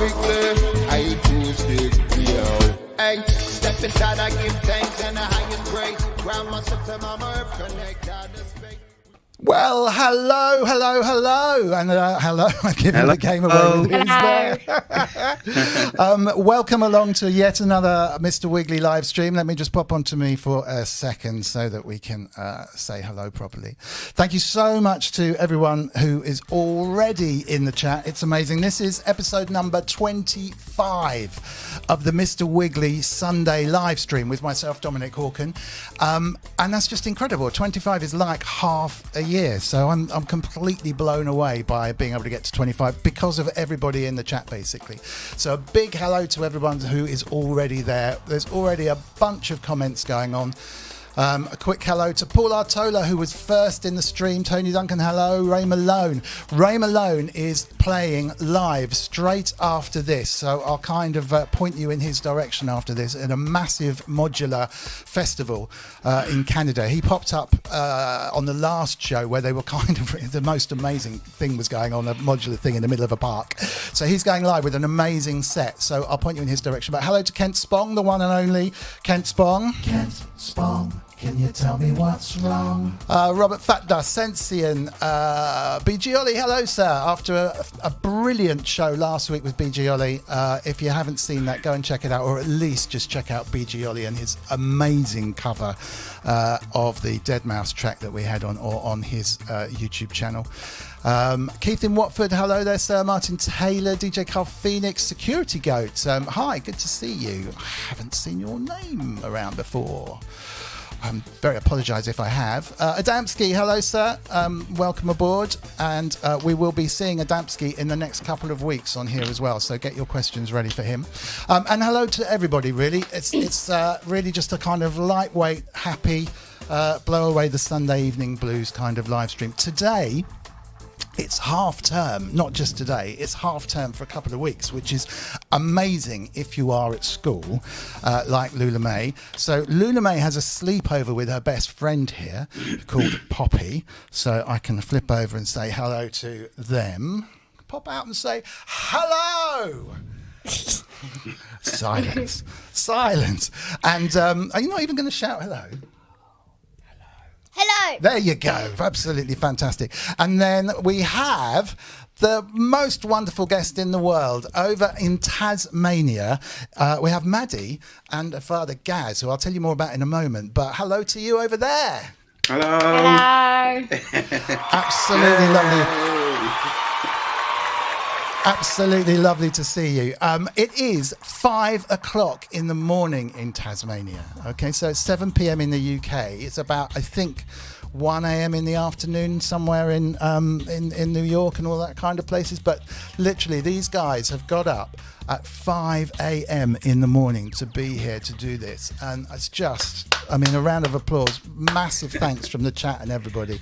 Wiggly, I too stick, yo. Hey, step inside, I give thanks and the highest praise. Ground myself to my earth, connect out the space. Well, hello, and hello. I've given the game away with who's there. Welcome along to yet another Mr. Wiggly live stream. Let me just pop onto me for a second so that we can say hello properly. Thank you so much to everyone who is already in the chat. It's amazing. This is episode number 25 of the Mr. Wiggly Sunday live stream with myself, Dominic Hawken. And that's just incredible. 25 is like half a year. So I'm completely blown away by being able to get to 25 because of everybody in the chat, basically. So a big hello to everyone who is already there. There's already a bunch of comments going on. A quick hello to Paul Artola, who was first in the stream. Tony Duncan, hello. Ray Malone. Ray Malone is playing live straight after this, so I'll kind of point you in his direction after this in a massive modular festival in Canada. He popped up on the last show where they were kind of the most amazing thing was going on, a modular thing in the middle of a park. So he's going live with an amazing set, so I'll point you in his direction. But hello to Kent Spong, the one and only Kent Spong. Kent Spong. Can you tell me what's wrong? Robert Fatda, Sensian, BG Ollie, hello sir. After a brilliant show last week with BG Ollie, if you haven't seen that, go and check it out, or at least just check out BG Ollie and his amazing cover of the Deadmau5 track that we had on his YouTube channel. Keith in Watford, hello there sir. Martin Taylor, DJ Carl Phoenix, Security Goat, hi, good to see you. I haven't seen your name around before. I'm very apologise if I have. Adamski, hello sir, welcome aboard, and we will be seeing Adamski in the next couple of weeks on here as well, so get your questions ready for him. And hello to everybody, really. It's really just a kind of lightweight, happy, blow away the Sunday evening blues kind of live stream. Today, it's half term, not just today, it's half term for a couple of weeks, which is amazing if you are at school, like Loullamae. So Loullamae has a sleepover with her best friend here called Poppy. So I can flip over and say hello to them. Pop out and say, hello! Silence. And are you not even going to shout hello? Hello. There you go. Absolutely fantastic. And then we have the most wonderful guest in the world over in Tasmania. We have Maddie and her father Gaz, who I'll tell you more about in a moment. But hello to you over there. Hello. Absolutely lovely. Absolutely lovely to see you. It is 5 o'clock in the morning in Tasmania. Okay, so it's 7 p.m. in the UK. It's about, I think, 1 a.m. in the afternoon somewhere in New York and all that kind of places. But literally, these guys have got up at 5 a.m. in the morning to be here to do this. And it's just, I mean, a round of applause. Massive thanks from the chat and everybody.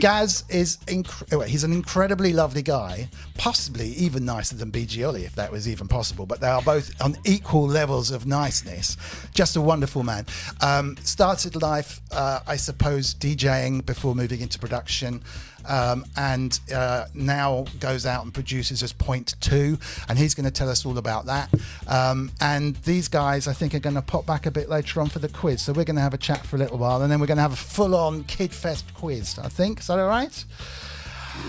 Gaz is, he's an incredibly lovely guy, possibly even nicer than BG Ollie, if that was even possible. But they are both on equal levels of niceness. Just a wonderful man. Started life, I suppose, DJing before moving into production. And now goes out and produces as Poynt Too, and he's going to tell us all about that. And these guys, I think, are going to pop back a bit later on for the quiz. So we're going to have a chat for a little while, and then we're going to have a full-on Kid Fest quiz, I think. Is that all right?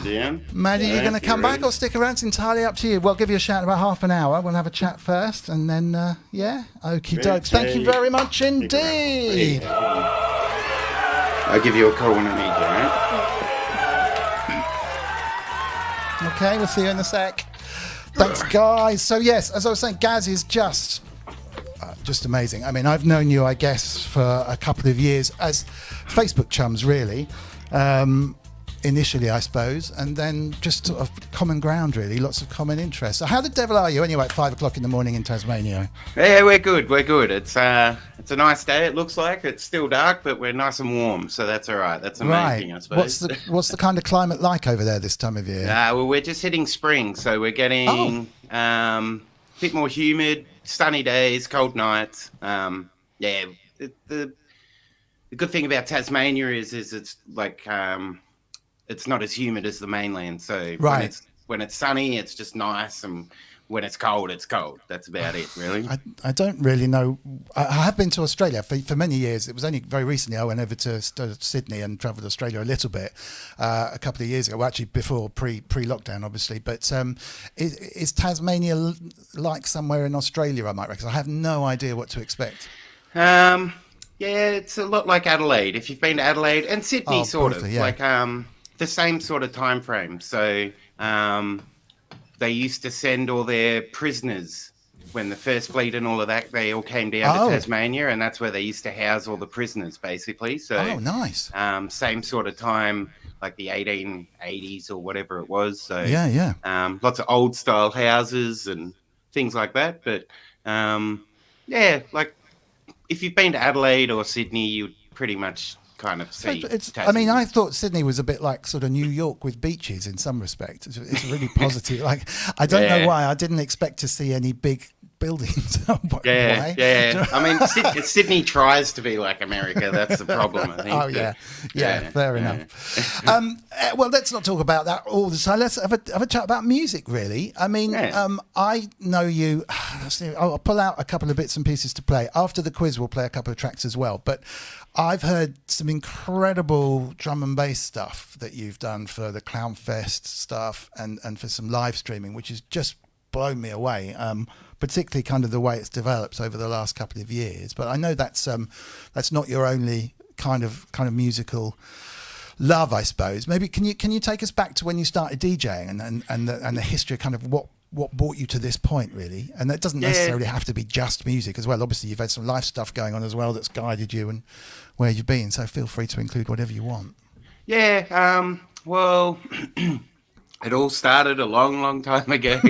Yeah. Maddie, you're going to come back or stick around? It's entirely up to you. We'll give you a shout in about half an hour. We'll have a chat first, and then, yeah, okie doke. Thank you very much indeed. I'll give you a call when I need you, all right? Okay, we'll see you in a sec. Thanks, guys. So, yes, as I was saying, Gaz is just amazing. I mean, I've known you, I guess, for a couple of years as Facebook chums, really. Initially, I suppose, and then just sort of common ground, really. Lots of common interests. So how the devil are you anyway at 5 o'clock in the morning in Tasmania? Yeah, we're good. It's a nice day, it looks like. It's still dark, but we're nice and warm, so that's all right. That's amazing, I suppose. What's the kind of climate like over there this time of year? Well, we're just hitting spring, so we're getting a bit more humid, sunny days, cold nights. The good thing about Tasmania is it's like... it's not as humid as the mainland, so when it's sunny, it's just nice, and when it's cold, it's cold. That's about it, really. I don't really know. I have been to Australia for many years. It was only very recently I went over to Sydney and travelled to Australia a little bit a couple of years ago. Well, actually, before pre-lockdown, obviously. But is Tasmania like somewhere in Australia? I might reckon. I have no idea what to expect. Yeah, it's a lot like Adelaide. If you've been to Adelaide and Sydney, sort of like the same sort of time frame. So they used to send all their prisoners when the First Fleet and all of that. They all came down to Tasmania, and that's where they used to house all the prisoners, basically. So nice. Same sort of time, like the 1880s or whatever it was. So lots of old style houses and things like that. But like if you've been to Adelaide or Sydney, you'd pretty much kind of see. I mean, I thought Sydney was a bit like sort of New York with beaches in some respect. It's really positive. Like, I don't know why I didn't expect to see any big buildings. Yeah. I mean, Sydney tries to be like America. That's the problem, I think. Oh, yeah. Fair enough. Well, let's not talk about that all the time. Let's have a chat about music, really. I mean, I know you. I'll pull out a couple of bits and pieces to play. After the quiz, we'll play a couple of tracks as well. But I've heard some incredible drum and bass stuff that you've done for the Clown Fest stuff and for some live streaming, which has just blown me away. Particularly kind of the way it's developed over the last couple of years. But I know that's not your only kind of musical love, I suppose. Maybe can you take us back to when you started DJing and the history of kind of what brought you to this point, really? And that doesn't necessarily have to be just music as well. Obviously, you've had some life stuff going on as well that's guided you and where you've been. So feel free to include whatever you want. Yeah. Well. It all started a long, long time ago.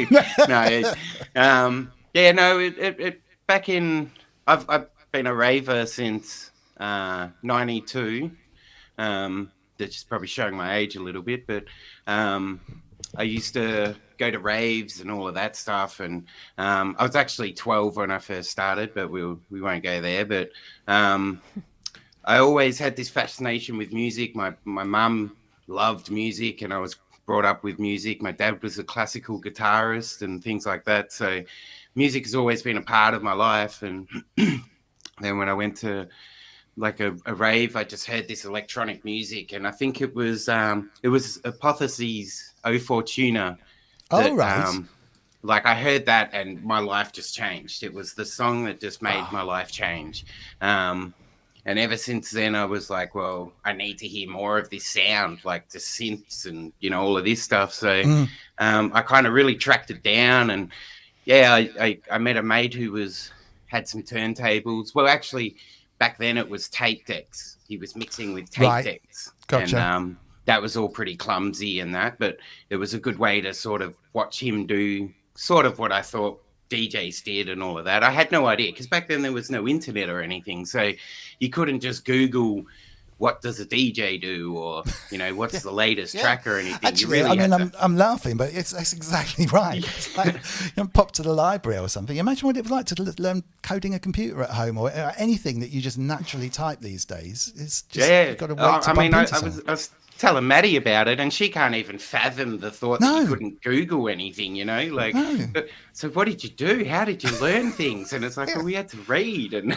Back in, I've been a raver since 92. That's just probably showing my age a little bit, but I used to go to raves and all of that stuff. And I was actually 12 when I first started, but we won't go there. But I always had this fascination with music. My mum loved music, and I was brought up with music. My dad was a classical guitarist and things like that. So music has always been a part of my life. And then when I went to like a rave, I just heard this electronic music. And I think it was Apotheosis O Fortuna. Like I heard that and my life just changed. It was the song that just made my life change. And ever since then, I was like, well, I need to hear more of this sound, like the synths and, all of this stuff. So I kind of really tracked it down. And, I met a mate who had some turntables. Well, actually, back then it was tape decks. He was mixing with tape decks. Gotcha. And that was all pretty clumsy and that. But it was a good way to sort of watch him do sort of what I thought DJs did and all of that. I had no idea because back then there was no internet or anything, so you couldn't just Google what does a DJ do or what's the latest track or anything. Actually, I'm laughing, but that's exactly right. It's like pop to the library or something. Imagine what it was like to learn coding a computer at home or anything that you just naturally type these days. It's just you've got to wait to bump into something. I was telling Maddie about it, and she can't even fathom the thought that you couldn't Google anything, So what did you do? How did you learn things? And it's like, well, we had to read, and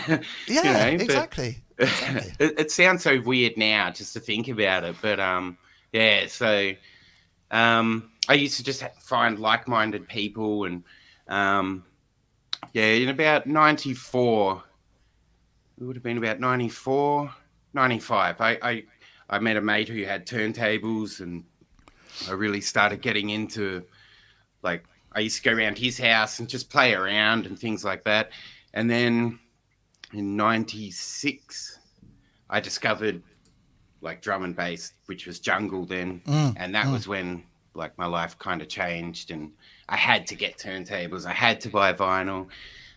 exactly. It sounds so weird now just to think about it, but so I used to just find like-minded people, and in about 94, it would have been about 94, 95. I met a mate who had turntables, and I really started getting into, like, I used to go around his house and just play around and things like that. And then in 96, I discovered, like, drum and bass, which was jungle then. And that was when, like, my life kind of changed, and I had to get turntables. I had to buy vinyl.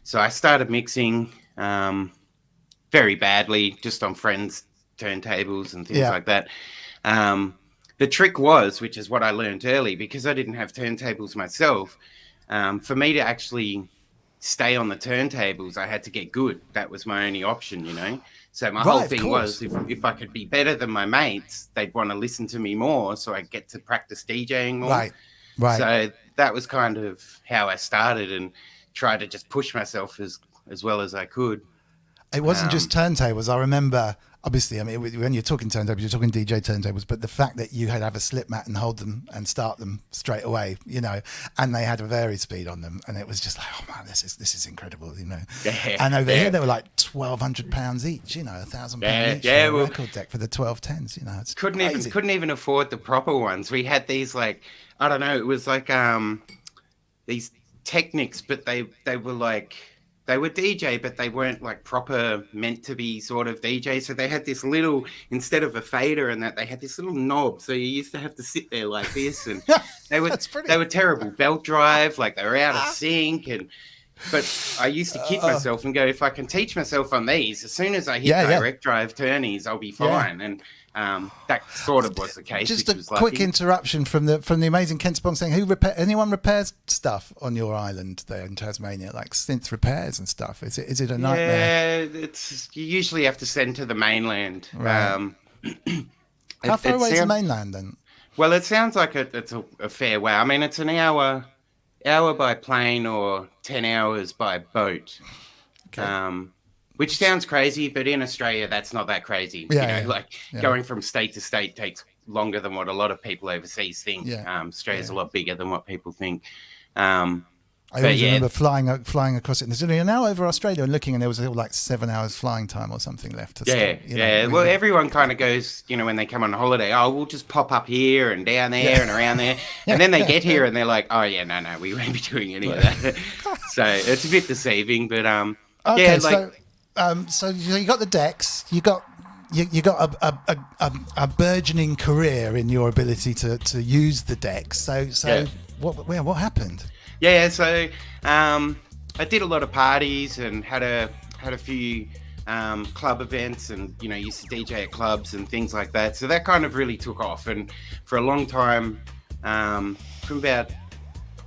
So I started mixing very badly, just on friends' turntables and things like that. The trick was, which is what I learned early, because I didn't have turntables myself, for me to actually stay on the turntables, I had to get good. That was my only option, So my whole thing was, if I could be better than my mates, they'd want to listen to me more, so I get to practice DJing more. Right. So that was kind of how I started, and tried to just push myself as well as I could. It wasn't just turntables. I remember, obviously, I mean, when you're talking turntables, you're talking DJ turntables, but the fact that you had to have a slip mat and hold them and start them straight away, you know, and they had a vari-speed on them, and it was just like, oh man, this is incredible, you know. And over here, they were like £1,200 each, you know, £1,000 each for a record deck for the 1210s, you know. It's couldn't even afford the proper ones. We had these, like, I don't know, it was like these Technics, but they were like, they were DJ, but they weren't like proper meant to be sort of DJ. So they had this little, instead of a fader and that, they had this little knob. So you used to have to sit there like this, and they were terrible. Belt drive, like they were out of sync. But I used to kid myself and go, if I can teach myself on these, as soon as I hit direct drive turnies, I'll be fine. And that sort of was the case. Just a quick interruption from the amazing Kent Spong saying, anyone repairs stuff on your island there in Tasmania, like synth repairs and stuff? Is it a nightmare? Yeah, you usually have to send to the mainland. Right. How far away is the mainland then? Well, it sounds like it's a fair way. I mean, it's an hour by plane or 10 hours by boat. Okay. Which sounds crazy, but in Australia, that's not that crazy. Going from state to state takes longer than what a lot of people overseas think. Australia's a lot bigger than what people think. I always remember flying across it. You're now over Australia and looking, and there was like 7 hours flying time or something left. Well, everyone kind of goes, you know, when they come on holiday, we'll just pop up here and down there and around there. And then they get here and they're like, oh, yeah, no, we won't be doing any of that. So it's a bit deceiving, but so you got the decks, you got a burgeoning career in your ability to use the decks. So what happened? Yeah, so I did a lot of parties and had a few club events, and you know, used to DJ at clubs and things like that. So that kind of really took off, and for a long time, from about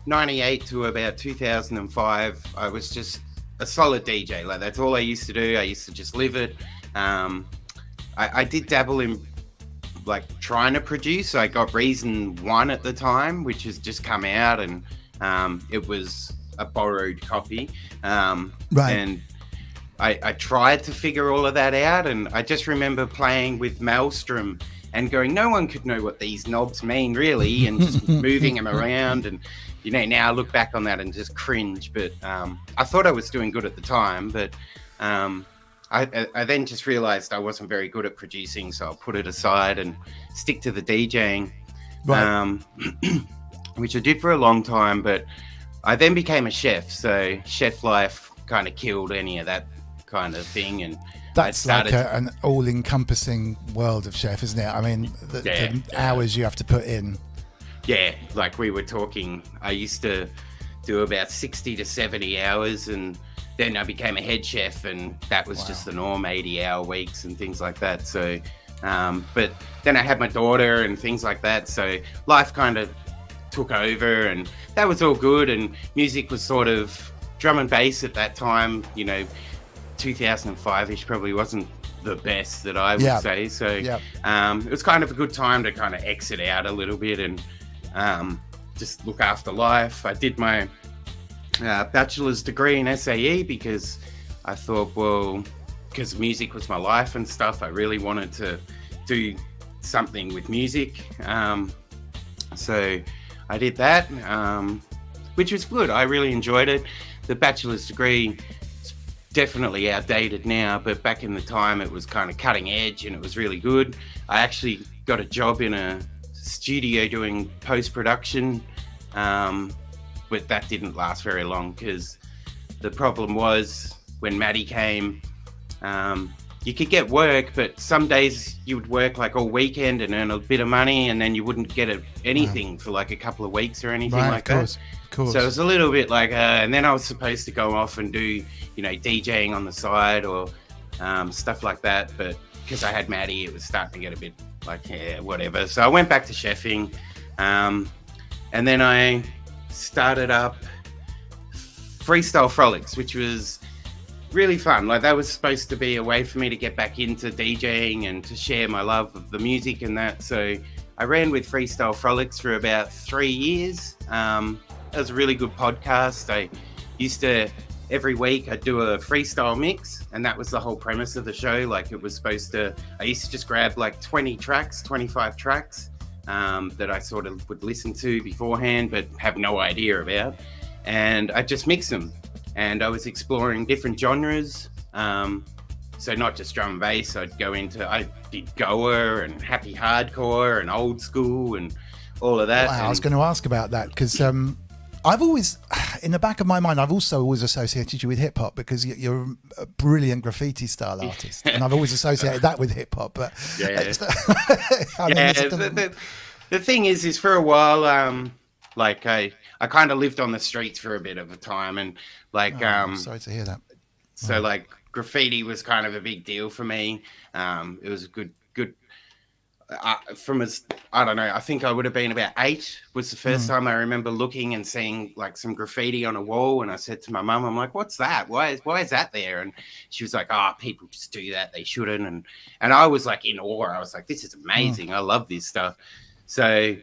98 to about 2005, I was just a solid DJ. Like, that's all I used to do. I used to just live it. I did dabble in like trying to produce. I got Reason 1 at the time, which has just come out, and it was a borrowed copy. And I tried to figure all of that out, and I just remember playing with Maelstrom and going, no one could know what these knobs mean really, and just moving them around. And you know, now I look back on that and just cringe, but I thought I was doing good at the time, but I then just realized I wasn't very good at producing, so I'll put it aside and stick to the DJing, which I did for a long time. But I then became a chef, so chef life kind of killed any of that kind of thing. And that's like an all-encompassing world of chef, isn't it? I mean, the hours you have to put in. Yeah, like we were talking, I used to do about 60 to 70 hours, and then I became a head chef, and that was just the norm, 80-hour weeks and things like that. So, but then I had my daughter and things like that, so life kind of took over, and that was all good. And music was sort of drum and bass at that time, you know, 2005-ish probably wasn't the best that I would say. So it was kind of a good time to kind of exit out a little bit and just look after life. I did my bachelor's degree in SAE because I thought, well, because music was my life and stuff, I really wanted to do something with music. So I did that, which was good. I really enjoyed it. The bachelor's degree is definitely outdated now, but back in the time it was kind of cutting edge and it was really good. I actually got a job in a studio doing post-production, but that didn't last very long because the problem was when Maddie came, you could get work, but some days you would work like all weekend and earn a bit of money, and then you wouldn't get anything for like a couple of weeks or anything like that. Of course. So it was a little bit like, and then I was supposed to go off and do, you know, DJing on the side or stuff like that. But because I had Maddie, it was starting to get a bit like, yeah, whatever. So I went back to chefing, and then I started up Freestyle Frolics, which was really fun. Like, that was supposed to be a way for me to get back into DJing and to share my love of the music and that. So I ran with Freestyle Frolics for about 3 years. It was a really good podcast. I used to, every week, I'd do a freestyle mix, and that was the whole premise of the show. Like, it was supposed to, I used to just grab like 20 tracks, 25 tracks that I sort of would listen to beforehand, but have no idea about. And I just mix them. And I was exploring different genres. So not just drum and bass, I did Goa and happy hardcore and old school and all of that. Wow, I was going to ask about that because I've always, in the back of my mind, I've also always associated you with hip hop because you're a brilliant graffiti style artist, and I've always associated that with hip hop. But the thing is for a while, like I kind of lived on the streets for a bit of a time, and like, sorry to hear that. So like graffiti was kind of a big deal for me. It was a good. I don't know, I think I would have been about 8 was the first time I remember looking and seeing like some graffiti on a wall, and I said to my mum, I'm like, what's that? Why is that there? And she was like, people just do that, they shouldn't. And I was like in awe. I was like, this is amazing. I love this stuff. So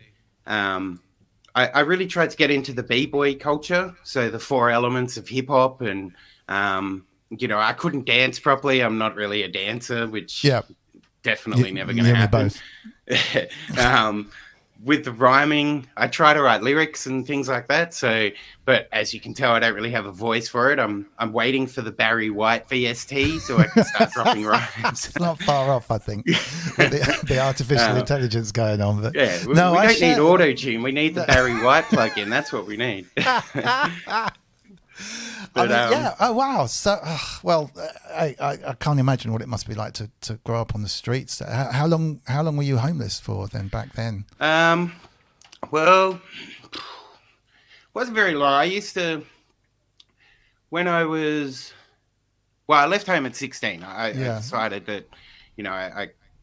I really tried to get into the b-boy culture, so the 4 elements of hip hop, and I couldn't dance properly. I'm not really a dancer, which definitely never going to happen. With the rhyming, I try to write lyrics and things like that. So, but as you can tell, I don't really have a voice for it. I'm waiting for the Barry White VST so I can start dropping rhymes. It's not far off, I think, with the artificial intelligence going on. But yeah, we don't need auto-tune. We need the Barry White plugin. That's what we need. But, Oh wow! So, I can't imagine what it must be like to grow up on the streets. How long were you homeless for then? Back then? Well, wasn't very long. I used to, when I was, I left home at 16. I decided that,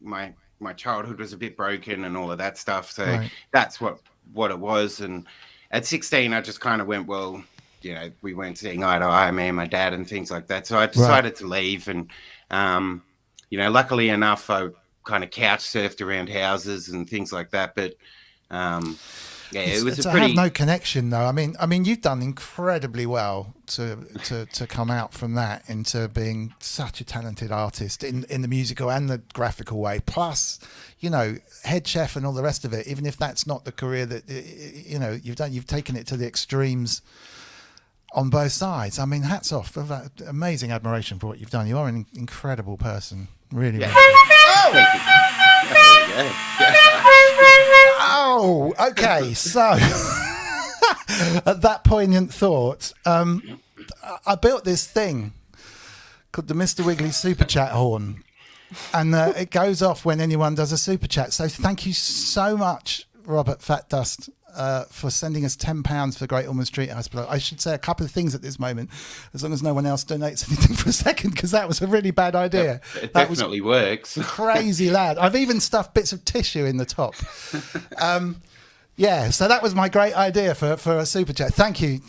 my childhood was a bit broken and all of that stuff. So that's what it was. And at 16, I just kind of went, well, we weren't seeing eye to eye, me and my dad and things like that. So I decided to leave. And, luckily enough, I kind of couch surfed around houses and things like that. But, it was to have no connection, though. I mean, you've done incredibly well to come out from that into being such a talented artist in the musical and the graphical way. Plus, head chef and all the rest of it. Even if that's not the career that you've done, you've taken it to the extremes on both sides. I mean, hats off. Amazing admiration for what you've done. You are an incredible person. Really. Yeah. Oh, okay. So, at that poignant thought, I built this thing called the Mr. Wiggly Super Chat horn. And it goes off when anyone does a super chat. So thank you so much, Robert Fat Dust, for sending us £10 for Great Ormond Street Hospital. I should say a couple of things at this moment, as long as no one else donates anything for a second, because that was a really bad idea. It definitely works. Crazy lad. I've even stuffed bits of tissue in the top. So that was my great idea for a super chat. Thank you,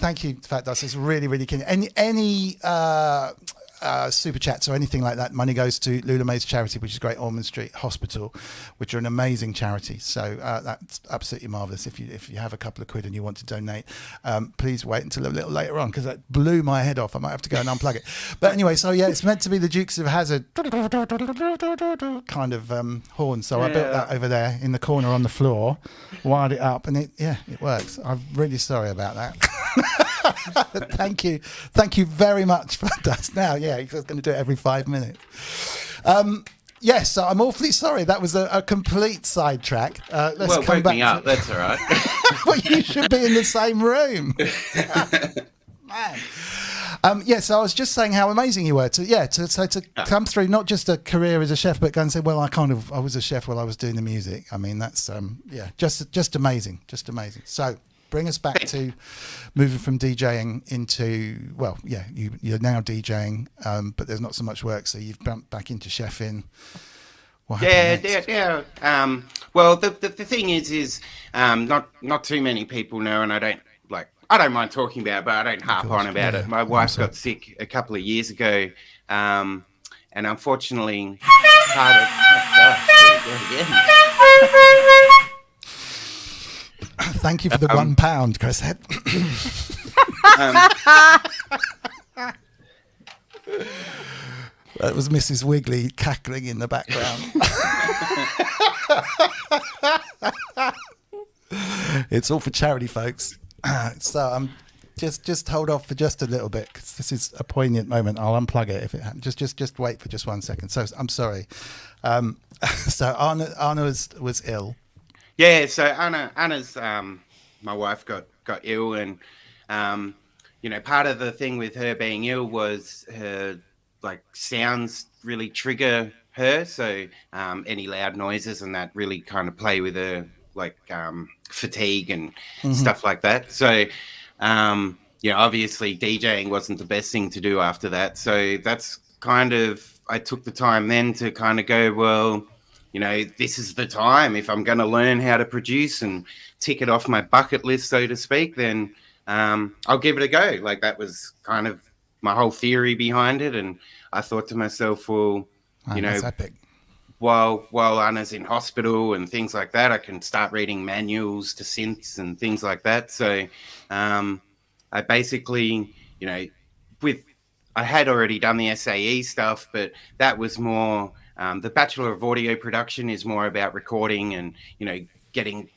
Fat Dust. It's really, really keen. Any super chats or anything like that, money goes to Loullamae's charity, which is Great Ormond Street Hospital, which are an amazing charity. So that's absolutely marvellous. If you have a couple of quid and you want to donate, please wait until a little later on, because that blew my head off. I might have to go and unplug it. But anyway, so it's meant to be the Dukes of Hazzard kind of horn. So I built that over there in the corner on the floor, wired it up, and it works. I'm really sorry about that. Thank you very much for that. Now, he's going to do it every 5 minutes. So I'm awfully sorry. That was a complete sidetrack. Let's come back. Me up. That's all right. Well, you should be in the same room. Man. So I was just saying how amazing you were to come through not just a career as a chef, but go and say, well, I was a chef while I was doing the music. I mean, that's just amazing, So bring us back to moving from DJing into, you're now DJing, but there's not so much work, so you've bumped back into chefing. What happened next? Well, the thing is not too many people know, and I don't mind talking about it, but I don't harp on about it. My wife got sick a couple of years ago, and unfortunately, Thank you for the £1, Chris said. That was Mrs. Wiggly cackling in the background. It's all for charity, folks. So just hold off for just a little bit, because this is a poignant moment. I'll unplug it if it happens. Just wait for just 1 second. So I'm sorry. So Anna was ill. Yeah, so Anna's my wife got ill, and part of the thing with her being ill was her sounds really trigger her. So any loud noises and that really kind of play with her fatigue and stuff like that. So obviously DJing wasn't the best thing to do after that. So that's kind of, I took the time then to kind of go, well, this is the time. If I'm going to learn how to produce and tick it off my bucket list, so to speak, then I'll give it a go. That was kind of my whole theory behind it. And I thought to myself, well, that's epic. While Anna's in hospital and things like that, I can start reading manuals to synths and things like that. So I basically, I had already done the SAE stuff, but that was more, the Bachelor of Audio Production is more about recording and, getting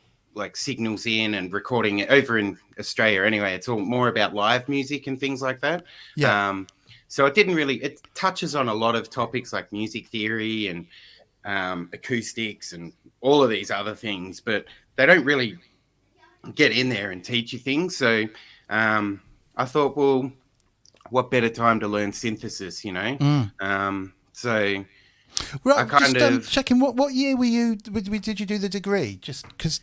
signals in and recording it over in Australia. Anyway, it's all more about live music and things like that. Yeah. So it touches on a lot of topics like music theory and acoustics and all of these other things, but they don't really get in there and teach you things. So I thought, well, what better time to learn synthesis, so right, I just checking, what year did you do the degree? Just because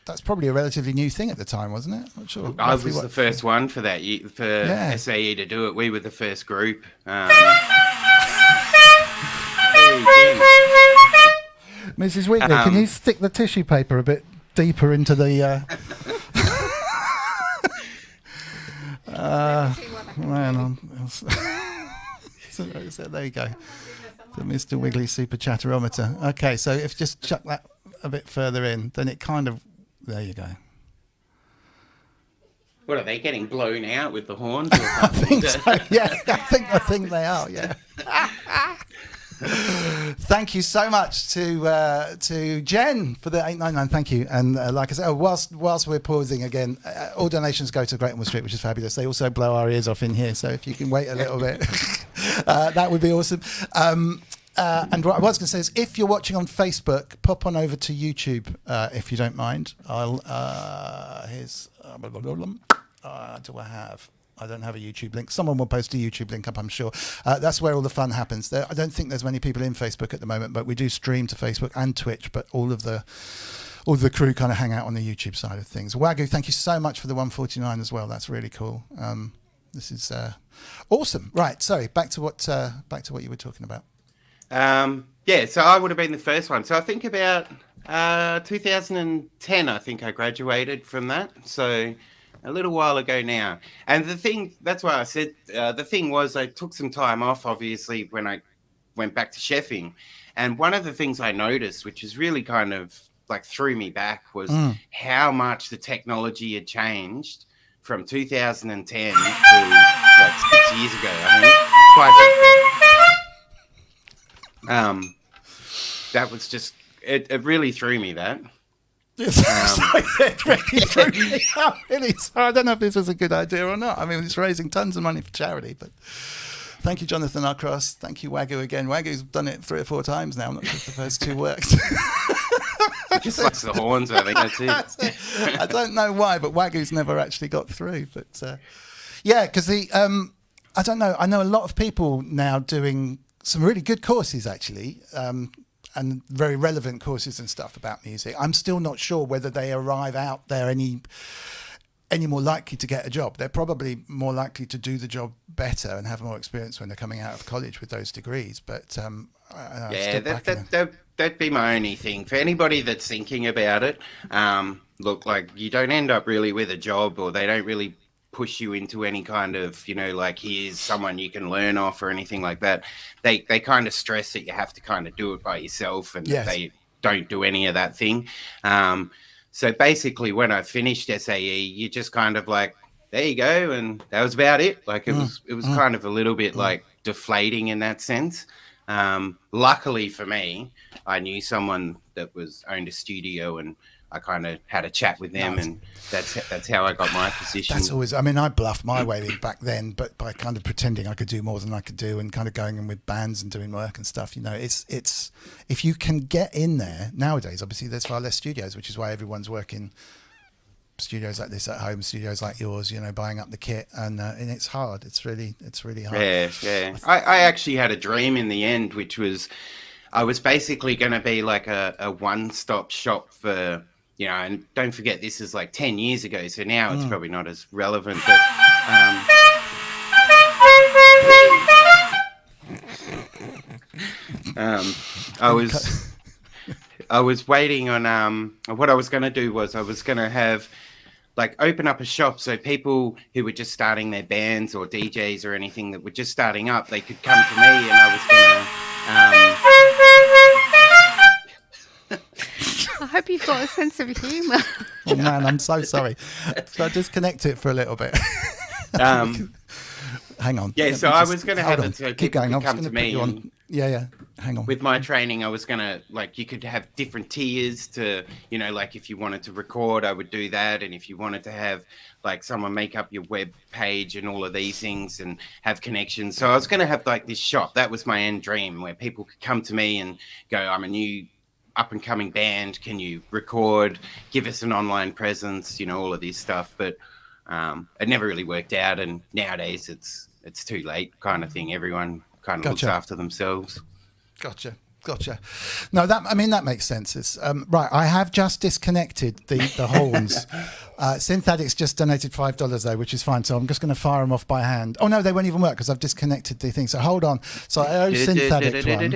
that's probably a relatively new thing at the time, wasn't it? Not sure. I was the first one for that year, for SAE to do it. We were the first group. Mrs. Wheatley, can you stick the tissue paper a bit deeper into the... so there you go. The Mr. Wiggly Super Chatterometer. Okay, so if just chuck that a bit further in, then it kind of... There you go. What, are they getting blown out with the horns? I think so, yeah. I think they are, yeah. Thank you so much to Jen for the 899. Thank you. And like I said, whilst we're pausing again, all donations go to Great Ormond Street, which is fabulous. They also blow our ears off in here, so if you can wait a little bit, that would be awesome. And what I was going to say is, if you're watching on Facebook, pop on over to YouTube if you don't mind. Do I have? I don't have a YouTube link. Someone will post a YouTube link up, I'm sure. That's where all the fun happens. I don't think there's many people in Facebook at the moment, but we do stream to Facebook and Twitch. But all of the crew kind of hang out on the YouTube side of things. Wagyu, thank you so much for the 149 as well. That's really cool. This is awesome. Right, sorry. Back to what you were talking about. So I would have been the first one. So I think about 2010. I think I graduated from that. So a little while ago now. And the thing, that's why I said, the thing was I took some time off, obviously, when I went back to chefing. And one of the things I noticed, which is really kind of threw me back, was how much the technology had changed from 2010 to 6 years ago, I think. That was just, it really threw me, that. It really threw me. I'm really sorry. I don't know if this was a good idea or not. I mean, it's raising tons of money for charity, but thank you, Jonathan Arcross. Thank you, Wagyu, again. Wagyu's done it 3 or 4 times now. Not just the first 2 works. Just likes the horns, I think. That's it. I don't know why, but Wagyu's never actually got through. But because I don't know. I know a lot of people now doing some really good courses, actually. And very relevant courses and stuff about music. I'm still not sure whether they arrive out there any more likely to get a job. They're probably more likely to do the job better and have more experience when they're coming out of college with those degrees. But that'd be my only thing. For anybody that's thinking about it, look, you don't end up really with a job, or they don't really push you into any kind of, here's someone you can learn off or anything like that. They kind of stress that you have to kind of do it by yourself, and they don't do any of that thing. So basically, when I finished SAE, you just kind of like, there you go, and that was about it. Like it was kind of a little bit like deflating in that sense. Luckily for me, I knew someone that owned a studio, and I kind of had a chat with them, and that's how I got my position. That's always, I mean, I bluffed my way in back then, but by kind of pretending I could do more than I could do, and kind of going in with bands and doing work and stuff. You know, it's if you can get in there nowadays. Obviously, there's far less studios, which is why everyone's working studios like this at home, studios like yours. You know, buying up the kit, and it's hard. It's really hard. Yeah. I actually had a dream in the end, which was I was basically going to be like a one-stop shop for. You know, and don't forget, this is like 10 years ago, so now it's probably not as relevant. But I was waiting on what I was going to do was I was going to have like open up a shop so people who were just starting their bands or DJs or anything that were just starting up, they could come to me, and I was going to. I hope you've got a sense of humour. Oh man, I'm so sorry. So I disconnect it for a little bit. Hang on. Yeah, so I was going to have it so keep people going. could come to me. On. Yeah. Hang on. With my training, I was going to, like, you could have different tiers to, you know, like if you wanted to record, I would do that. And if you wanted to have, like, someone make up your web page and all of these things and have connections. So I was going to have, like, this shop. That was my end dream, where people could come to me and go, I'm a new up-and-coming band. Can you record? Give us an online presence, you know, all of this stuff. But it never really worked out. And nowadays it's too late kind of thing. Everyone kind of looks after themselves. Gotcha. No, that makes sense. It's right. I have just disconnected the horns. Synth Addicts just donated $5 though, which is fine. So I'm just going to fire them off by hand. Oh no, they won't even work because I've disconnected the thing. So hold on. So I owe Synth Addict one.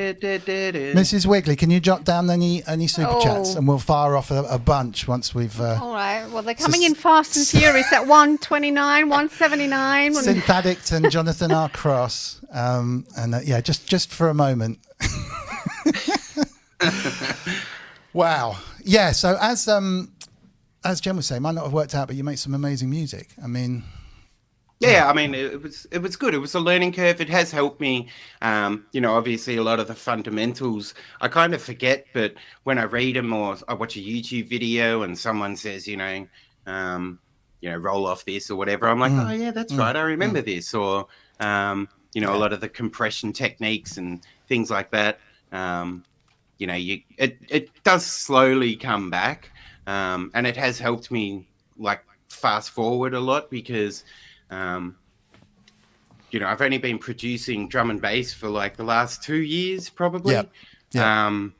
Mrs. Wiggly, can you jot down any super chats, and we'll fire off a bunch once we've. All right. Well, they're coming in fast and furious at 129, 179. Synth Addict and Jonathan R. Cross. And just for a moment. Wow. Yeah. So as Jen was saying, might not have worked out, but you make some amazing music. I mean, yeah. I mean, it was good. It was a learning curve. It has helped me. You know, obviously a lot of the fundamentals I kind of forget, but when I read them or I watch a YouTube video and someone says, roll off this or whatever, I'm like, oh yeah, that's right. I remember this. Or, a lot of the compression techniques and things like that. It does slowly come back, and it has helped me like fast forward a lot because, I've only been producing drum and bass for like the last 2 years probably. Yep. And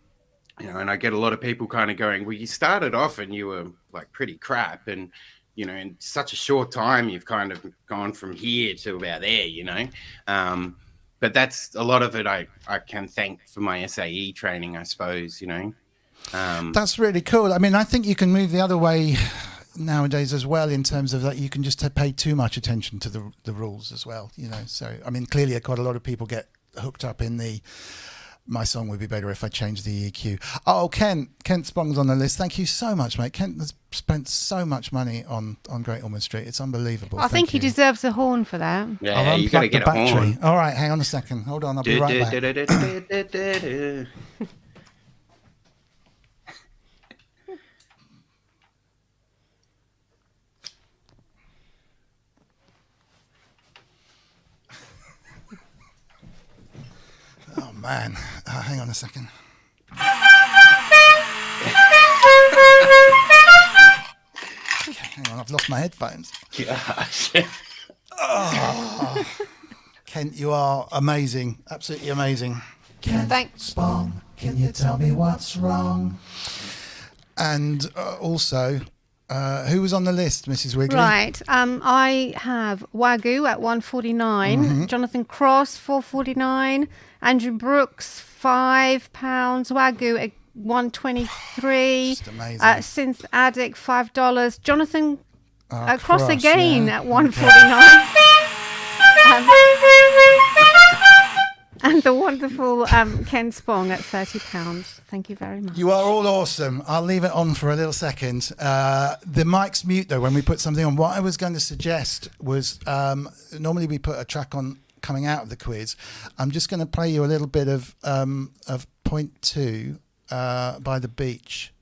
I get a lot of people kind of going, well, you started off and you were like pretty crap, and in such a short time you've kind of gone from here to about there, But that's a lot of it I can thank for my SAE training, I suppose, That's really cool. I mean, I think you can move the other way nowadays as well, in terms of that you can just pay too much attention to the rules as well, So, I mean, clearly quite a lot of people get hooked up in my song would be better if I changed the EQ. Oh, Kent Spong's on the list. Thank you so much, mate. Kent has spent so much money on Great Ormond Street. It's unbelievable. I think he deserves a horn for that. Yeah, you got to get a horn. All right, hang on a second. Hold on, I'll be right back. Oh man, hang on a second. Okay, hang on, I've lost my headphones. Gosh. Oh. Kent, you are amazing, absolutely amazing. Kent, thanks. Spong, can you tell me what's wrong? And also, who was on the list, Mrs. Wiggly? Right. I have Wagyu at 149, Jonathan Cross 449, Andrew Brooks £5, Wagyu at 123, Just amazing. Synth Addict $5, Jonathan Cross again at 149. and the wonderful Ken Spong at £30. Thank you very much. You are all awesome. I'll leave it on for a little second. The mic's mute though when we put something on. What I was going to suggest was normally we put a track on coming out of the quiz. I'm just going to play you a little bit of Poynt Too by the beach,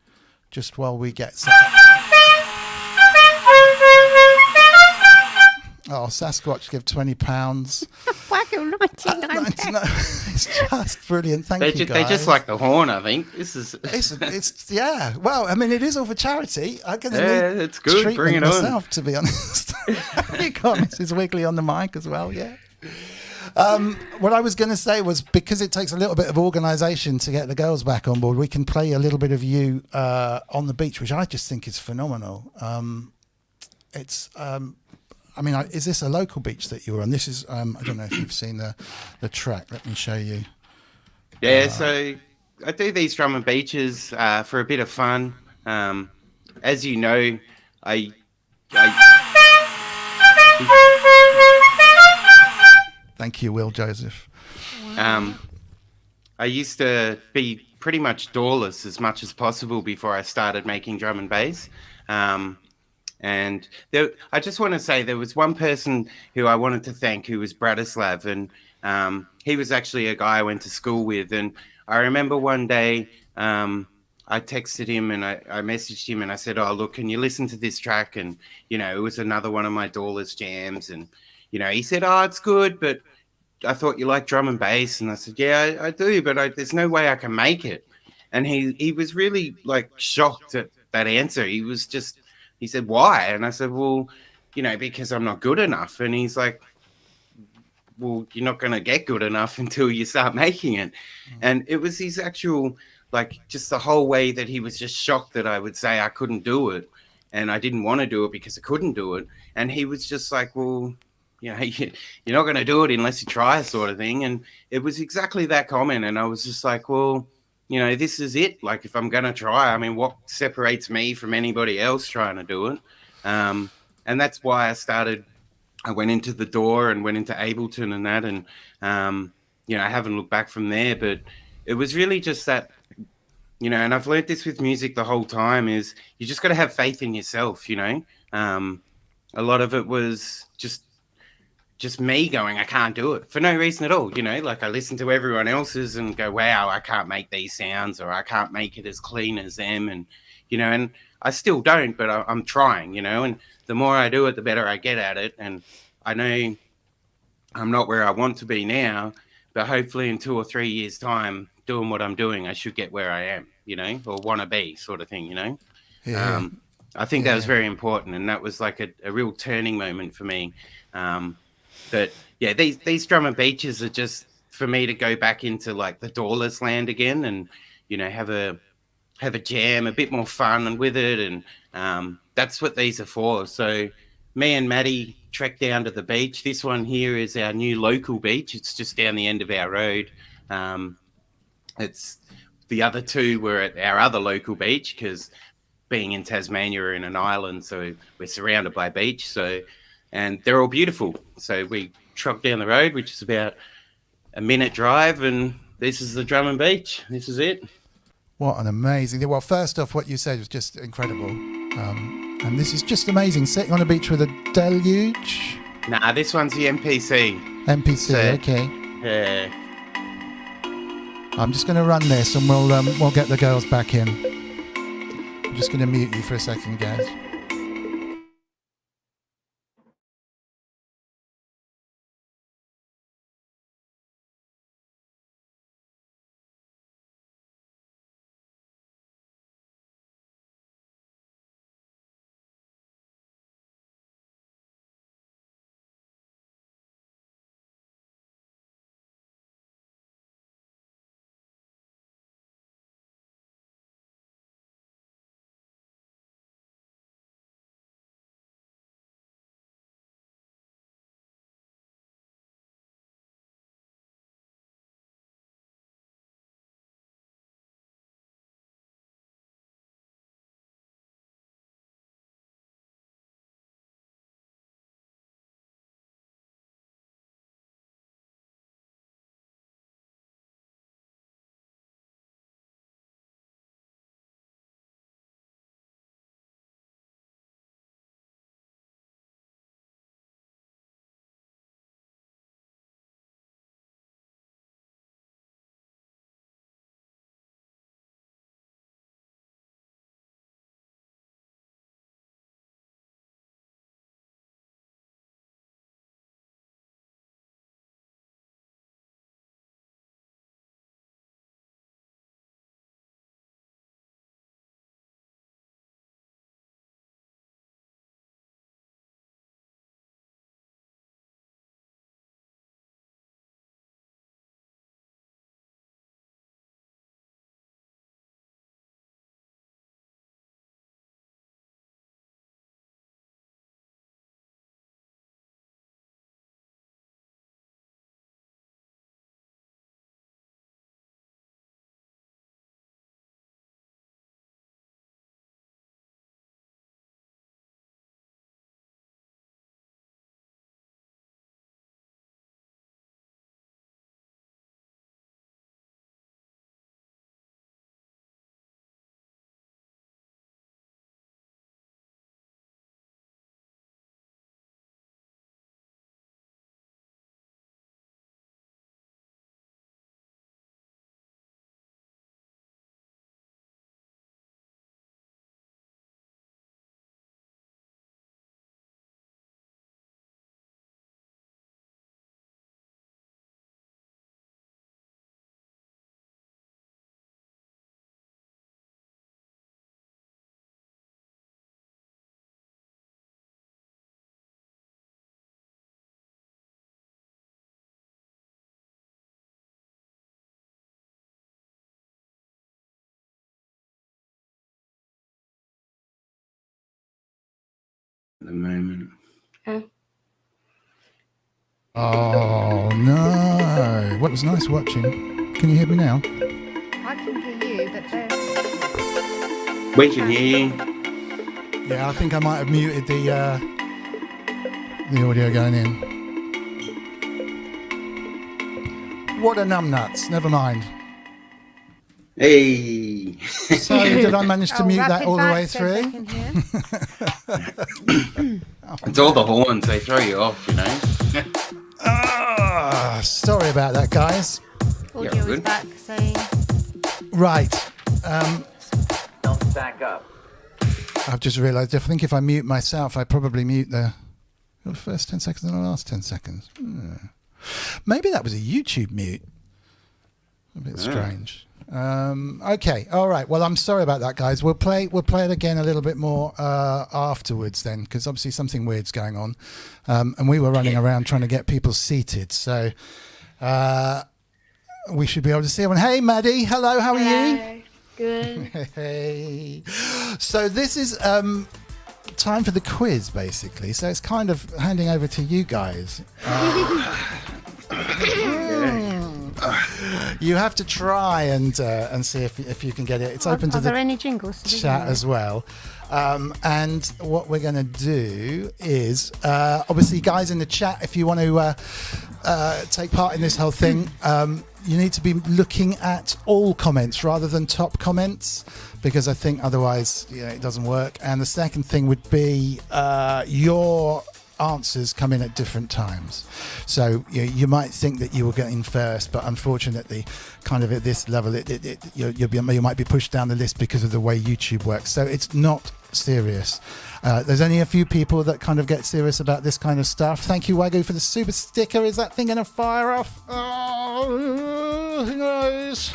just while we get set up. Oh, Sasquatch give £20. Wacko 99 It's just brilliant. Thank you, guys. They just like the horn, I think. This is. It's yeah. Well, I mean, it is all for charity. I can it's good. Bring it myself, to be honest. You got Mrs. Wiggly on the mic as well, yeah. What I was going to say was, because it takes a little bit of organisation to get the girls back on board, we can play a little bit of you on the beach, which I just think is phenomenal. I mean, is this a local beach that you were on? This is, I don't know if you've seen the track. Let me show you. Yeah, so I do these drum and beaches for a bit of fun. As you know, I Thank you, Will Joseph. I used to be pretty much doorless as much as possible before I started making drum and bass. And I just want to say there was one person who I wanted to thank, who was Bratislav, and he was actually a guy I went to school with. And I remember one day I texted him and I messaged him and I said, "Oh, look, can you listen to this track?" And, you know, it was another one of my doorless jams. And, you know, he said, "Oh, it's good, but I thought you liked drum and bass." And I said, "Yeah, I do, but there's no way I can make it." And he was really like shocked at that answer. He said, "Why?" And I said, "Well, you know, because I'm not good enough." And he's like, "Well, you're not going to get good enough until you start making it." And it was his actual, like, just the whole way that he was just shocked that I would say I couldn't do it. And I didn't want to do it because I couldn't do it. And he was just like, "Well, you know, you're not going to do it unless you try," sort of thing. And it was exactly that comment. And I was just like, well, you know, this is it. Like, if I'm going to try, I mean, what separates me from anybody else trying to do it? And that's why I went into the door and went into Ableton and that. And, you know, I haven't looked back from there. But it was really just that, you know, and I've learned this with music the whole time, is you just got to have faith in yourself, you know. A lot of it was just me going, I can't do it for no reason at all. You know, like I listen to everyone else's and go, wow, I can't make these sounds, or I can't make it as clean as them. And, you know, and I still don't, but I'm trying, you know, and the more I do it, the better I get at it. And I know I'm not where I want to be now, but hopefully in 2 or 3 years' time, doing what I'm doing, I should get where I am, you know, or want to be, sort of thing, you know. Yeah. I think that was very important. And that was like a real turning moment for me. But yeah, these drum and beaches are just for me to go back into like the doorless land again, and, you know, have a jam, a bit more fun and with it. And that's what these are for. So me and Maddie trekked down to the beach. This one here is our new local beach. It's just down the end of our road. It's the other two were at our other local beach, because being in Tasmania, we're in an island, so we're surrounded by beach. So, and they're all beautiful. So we trucked down the road, which is about a minute drive, and this is the drum and beach. This is it. What an amazing... Well, first off, what you said was just incredible. And this is just amazing. Sitting on a beach with a Deluge. Nah, this one's the MPC. MPC, So, okay. Yeah. I'm just going to run this and we'll get the girls back in. I'm just going to mute you for a second, guys. at the moment. Oh no! Well, it was nice watching. Can you hear me now? I can hear you, but then... We can hear you. Yeah, I think I might have muted the audio going in. What a numbnuts! Never mind. Hey. So did I manage to mute that all the way through? It's all the horns, they throw you off, you know. Sorry about that, guys. Audio is back, so... Right. Don't stack up. I've just realised, I think if I mute myself, I probably mute the first 10 seconds and the last 10 seconds. Maybe that was a YouTube mute. A bit strange. Okay, all right. Well, I'm sorry about that, guys. We'll play it again a little bit more afterwards then, because obviously something weird's going on, and we were running around trying to get people seated. So we should be able to see everyone. Hey, Maddie. Hello. How are you? Good. Hey. So this is time for the quiz, basically. So it's kind of handing over to you guys. You have to try and see if you can get it. It's open to there any jingles to chat as well. And what we're going to do is, obviously, guys in the chat, if you want to take part in this whole thing, you need to be looking at all comments rather than top comments, because I think otherwise it doesn't work. And the second thing would be your answers come in at different times, so you might think that you were getting first, but unfortunately kind of at this level you might be pushed down the list because of the way YouTube works. So it's not serious. There's only a few people that kind of get serious about this kind of stuff. Thank you, Wagyu, for the super sticker. Is that thing gonna fire off? Oh, who knows?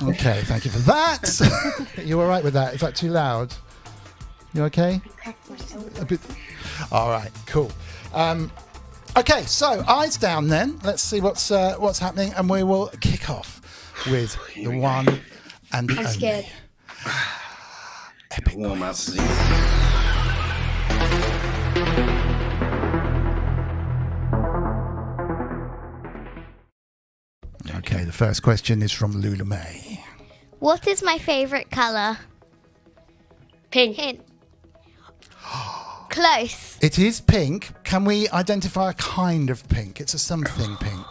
Okay, thank you for that. You all right with that? Is that too loud? You okay? A bit. All right, cool. Okay, so eyes down then. Let's see what's happening, and we will kick off with the one and the only. I'm scared. Epic Warm up. quiz. Okay, the first question is from Loullamae. What is my favourite colour? Pink. Hint. Close. It is pink. Can we identify a kind of pink? It's a something pink.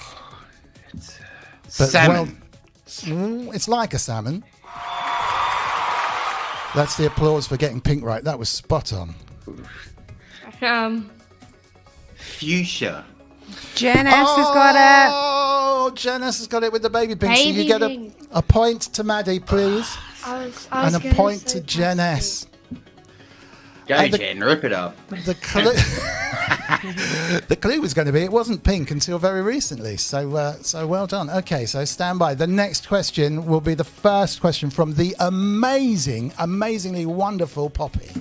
But, Salmon. Well, it's like a salmon. That's the applause for getting pink right. That was spot on. Fuchsia. Janice has got it. Oh, Janice has got it with the baby pink. So you Baby get pink. a point to Maddie, please. I was And a gonna point say to Janice. Go, Jen, rip it up. The clue, the clue was going to be it wasn't pink until very recently. So well done. Okay, so stand by. The next question will be the first question from the amazingly wonderful Poppy.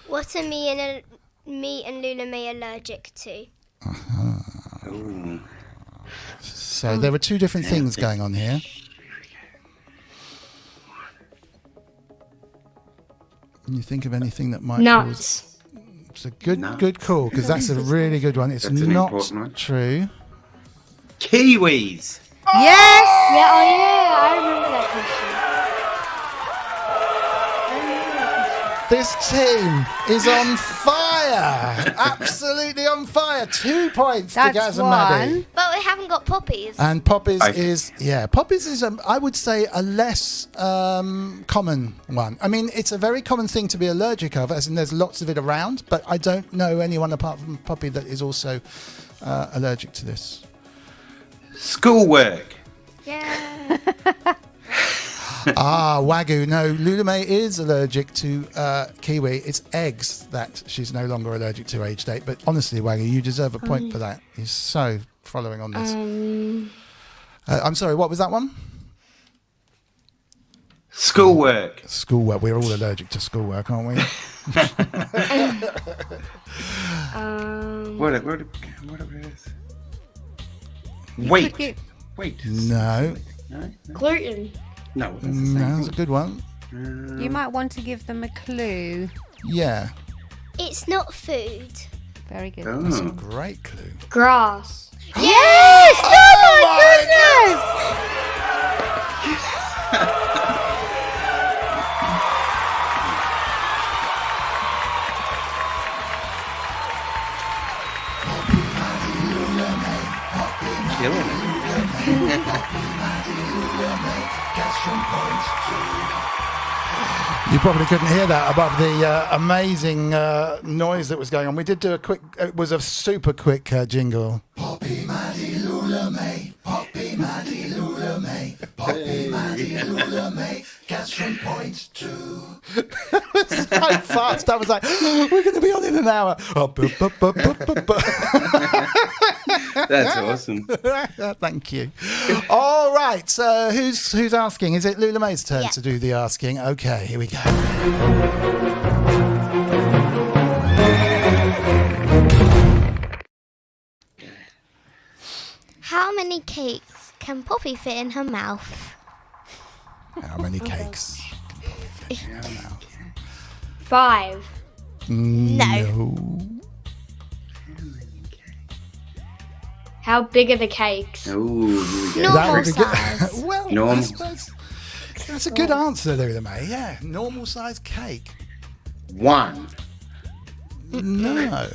What are me and Loullamae allergic to? Ooh. So there are two different things going on here. Can you think of anything that might cause... It's a good call, because that's a really good one. It's That's an not important one. true. Kiwis. Yes. Yeah, I remember that question. This team is on fire. Absolutely on fire. 2 points to That's Gaz and Maddie. one. But we haven't got poppies. And Poppies Okay. is I would say a less common one. I mean, it's a very common thing to be allergic of, as in there's lots of it around, but I don't know anyone apart from Poppy that is also allergic to this. Schoolwork. Yeah. Wagyu. No, Loullamae is allergic to kiwi. It's eggs that she's no longer allergic to age date. But honestly, Wagyu, you deserve a point for that. You're so following on this. I'm sorry, what was that one? Schoolwork. Schoolwork. We're all allergic to schoolwork, aren't we? What it is? Wheat. Wheat. No. No. Gluten. No. That's the No, same that's a thing. good one. You might want to give them a clue. Yeah. It's not food. Very good. That's a Oh. great clue. Grass. Yes! Oh my Goodness! Killing it. You probably couldn't hear that above the amazing noise that was going on. We did do a quick, it was a super quick jingle. Poppy, Maddie, Loullamae. Poppy, Maddie, Loullamae. Poppy, Maddie, Loullamae. Gas from Poynt Too. It was so fast. I was like, we're going to be on in an hour. That's awesome. Thank you. All right. So who's asking? Is it Loullamae's turn Yeah. to do the asking? Okay, here we go. How many cakes can Poppy fit in her mouth? How many cakes? 5. No. How big are the cakes? Ooh, here we go. Normal That would be size. good. Well, I Normal. suppose that's a good answer, Loullamae. Yeah, normal size cake. 1. No.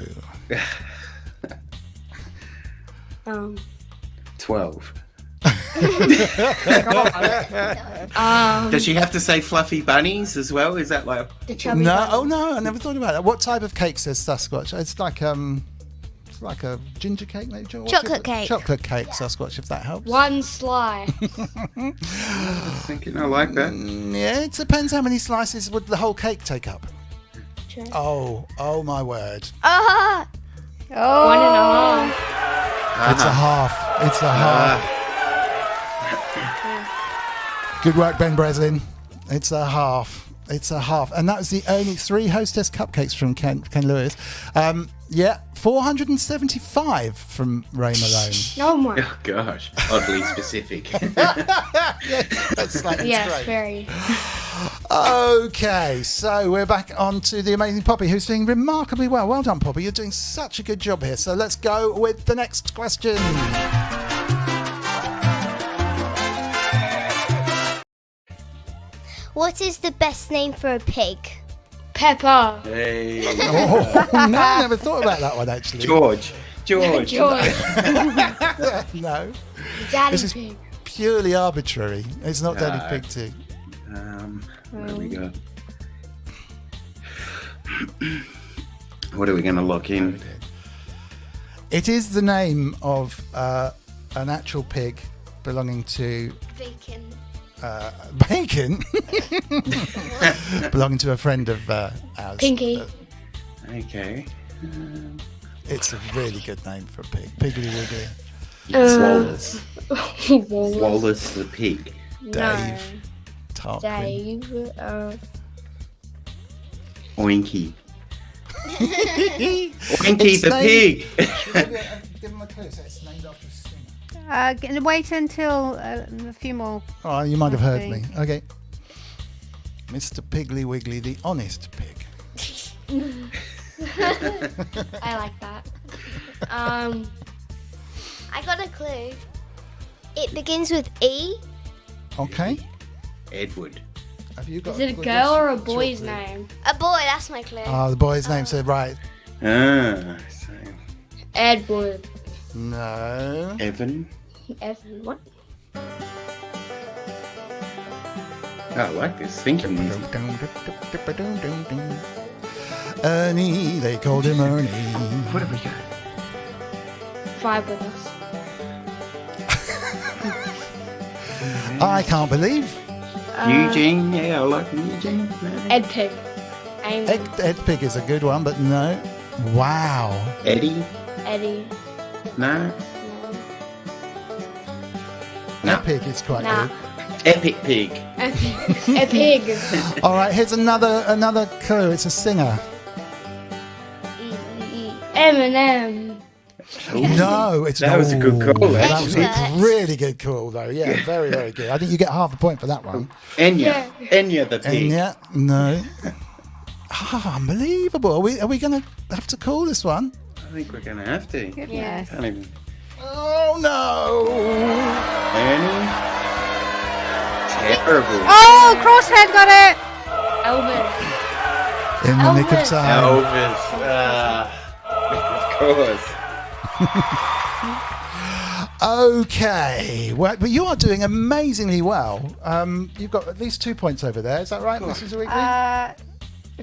12. Um, Does she have to say fluffy bunnies as well? Is that like... the chubby No. bunny. Oh no, I never thought about that. What type of cake says Sasquatch? It's like a ginger cake, maybe. Chocolate cake. Chocolate cake, Sasquatch. If that helps. 1 slice. Thinking I like that. Yeah, it depends how many slices would the whole cake take up. True. Oh my word! Ah! Oh, 1.5. It's a half. It's a half. Good work, Ben Breslin. It's a half. It's a half. And that was the only 3 hostess cupcakes from Ken Lewis. Yeah, 475 from Ray Malone. Oh my. Oh gosh, oddly specific. That's slightly Yes, strange. very. Okay, so we're back on to the amazing Poppy, who's doing remarkably well. Well done, Poppy. You're doing such a good job here. So let's go with the next question. What is the best name for a pig? Pepper. Hey, Oh, no, I never thought about that one, actually. George. George. No, Daddy This is- pig. purely arbitrary. It's not Daddy No. Pig 2. What do we got? What are we going to lock in? It is the name of an actual pig belonging to Bacon. Bacon, belonging to a friend of ours. Pinky. Okay. It's a really good name for a pig. Piggly Wiggly. Wallace. Wallace the pig. Dave. Tarquin. Dave. Oinky. Oinky It's the named- pig. Give him a clue. So it's named after a singer. wait until a few more. Oh, you might have heard Okay. me. Okay. Mr. Piggly Wiggly, the honest pig. I like that. I got a clue. It begins with E. Okay. Edward. Have you got Is it a clue? girl or a What's your boy's clue? name? A boy, that's my clue. Oh, the boy's name said right. So Edward. No. Evan. Evan. What? Oh, I like this thinking music. Ernie, they called him Ernie. What have we got? 5 with us. I can't believe Eugene. Yeah, I like Eugene. No. Ed Pig. Ed Pig is a good one, but no. Wow. Eddie. Eddie. No. Ed Pig is quite Nah. good. Epic pig. A pig. All right, here's another clue. It's a singer. Eminem. No, it's That was a good call, That was a actually. really good call, though. Yeah, very, very good. I think you get half a point for that one. Enya. Enya the pig. Enya, no. Unbelievable. Are we going to have to call this one? I think we're going to have to. Yes. Can't even... Oh, no. Any? Terrible. Oh, Crosshead got it. Elvis. In the nick of Elvis. time. Elvis. Of course. Okay. Well, but you are doing amazingly well. You've got at least 2 points over there. Is that right, Mrs. Wiggly?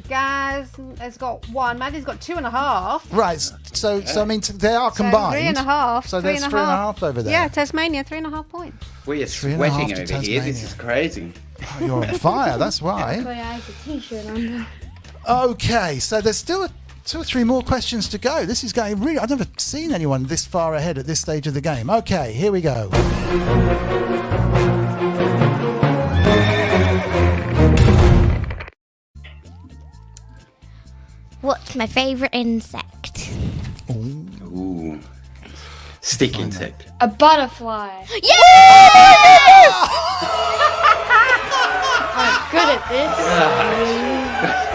Gaz has got 1. Maddie's got 2.5. Right. So I mean, they are combined. So 3.5. So there's 3.5 over there. Yeah, Tasmania, 3.5 points. We are 3.5 sweating to over here. Tasmania. This is crazy. Oh, you're on fire. That's why. I have a t-shirt on. Okay. So there's still 2 or 3 more questions to go. This is going really. I've never seen anyone this far ahead at this stage of the game. Okay. Here we go. What's my favourite insect? Ooh. Stick insect. A butterfly. Yeah! I'm good at this.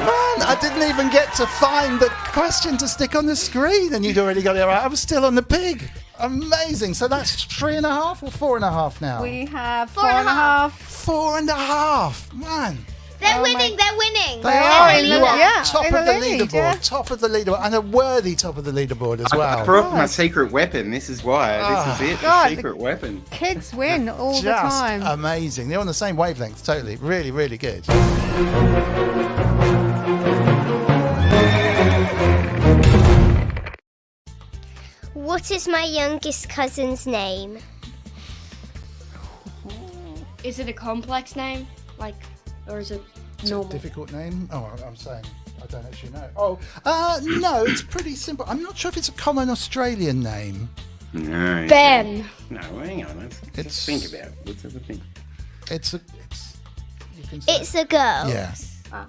Man, I didn't even get to find the question to stick on the screen, and you'd already got it right. I was still on the pig. Amazing. So that's 3.5 or 4.5 now? We have 4.5. 4.5. Man. They're winning. They're winning. They are. in You the- are yeah, top in of the the lead, leaderboard. yeah. Top of the leaderboard. And a worthy top of the leaderboard as I well. brought my secret weapon. This is why. This is it. God, The secret weapon. Kids win all the Just time. amazing. They're on the same wavelength. Totally. Really, really good. What is my youngest cousin's name? Is it a complex name? Like, or is it It's a normal? difficult name. Oh, I'm saying I don't actually know. Oh, no, it's pretty simple. I'm not sure if it's a common Australian name. No. Ben. No, hang on. Let's It's- think about it. Let's have a think. It's you can say. It's a girl. Yeah. Ah,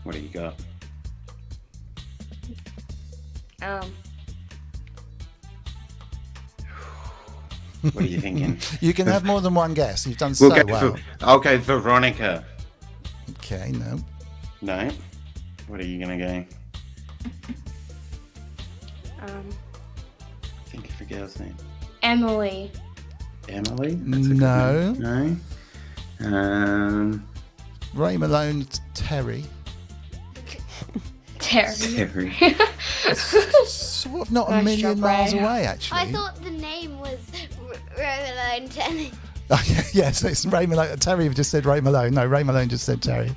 What do you got? What are you thinking? You can have more than one guess. You've done We'll so go well. for. I'll go for Veronica. Okay, no. No. What are you gonna go? Think of a girl's name. Emily. Emily. That's a good No. name. No. Ray Malone's Terry. Terry. Terry. Sort of not a Nice million job, miles Ray. away, actually. I thought the name was Romalone Tenny. Yes, it's Ray Malone. Terry just said Ray Malone. No, Ray Malone just said Terry.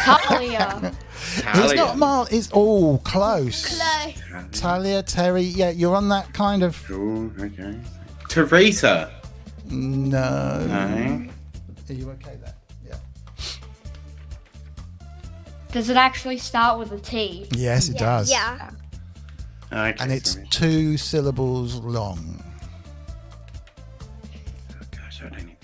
Talia. It's not Mal. It's all close. Close. Talia, Terry. Yeah, you're on that kind of. Cool. Okay. Teresa. No. No. Are you okay there? Yeah. Does it actually start with a T? Yes, it does. Yeah. Okay. And it's sorry. 2 syllables long. Oh, gosh, I don't even.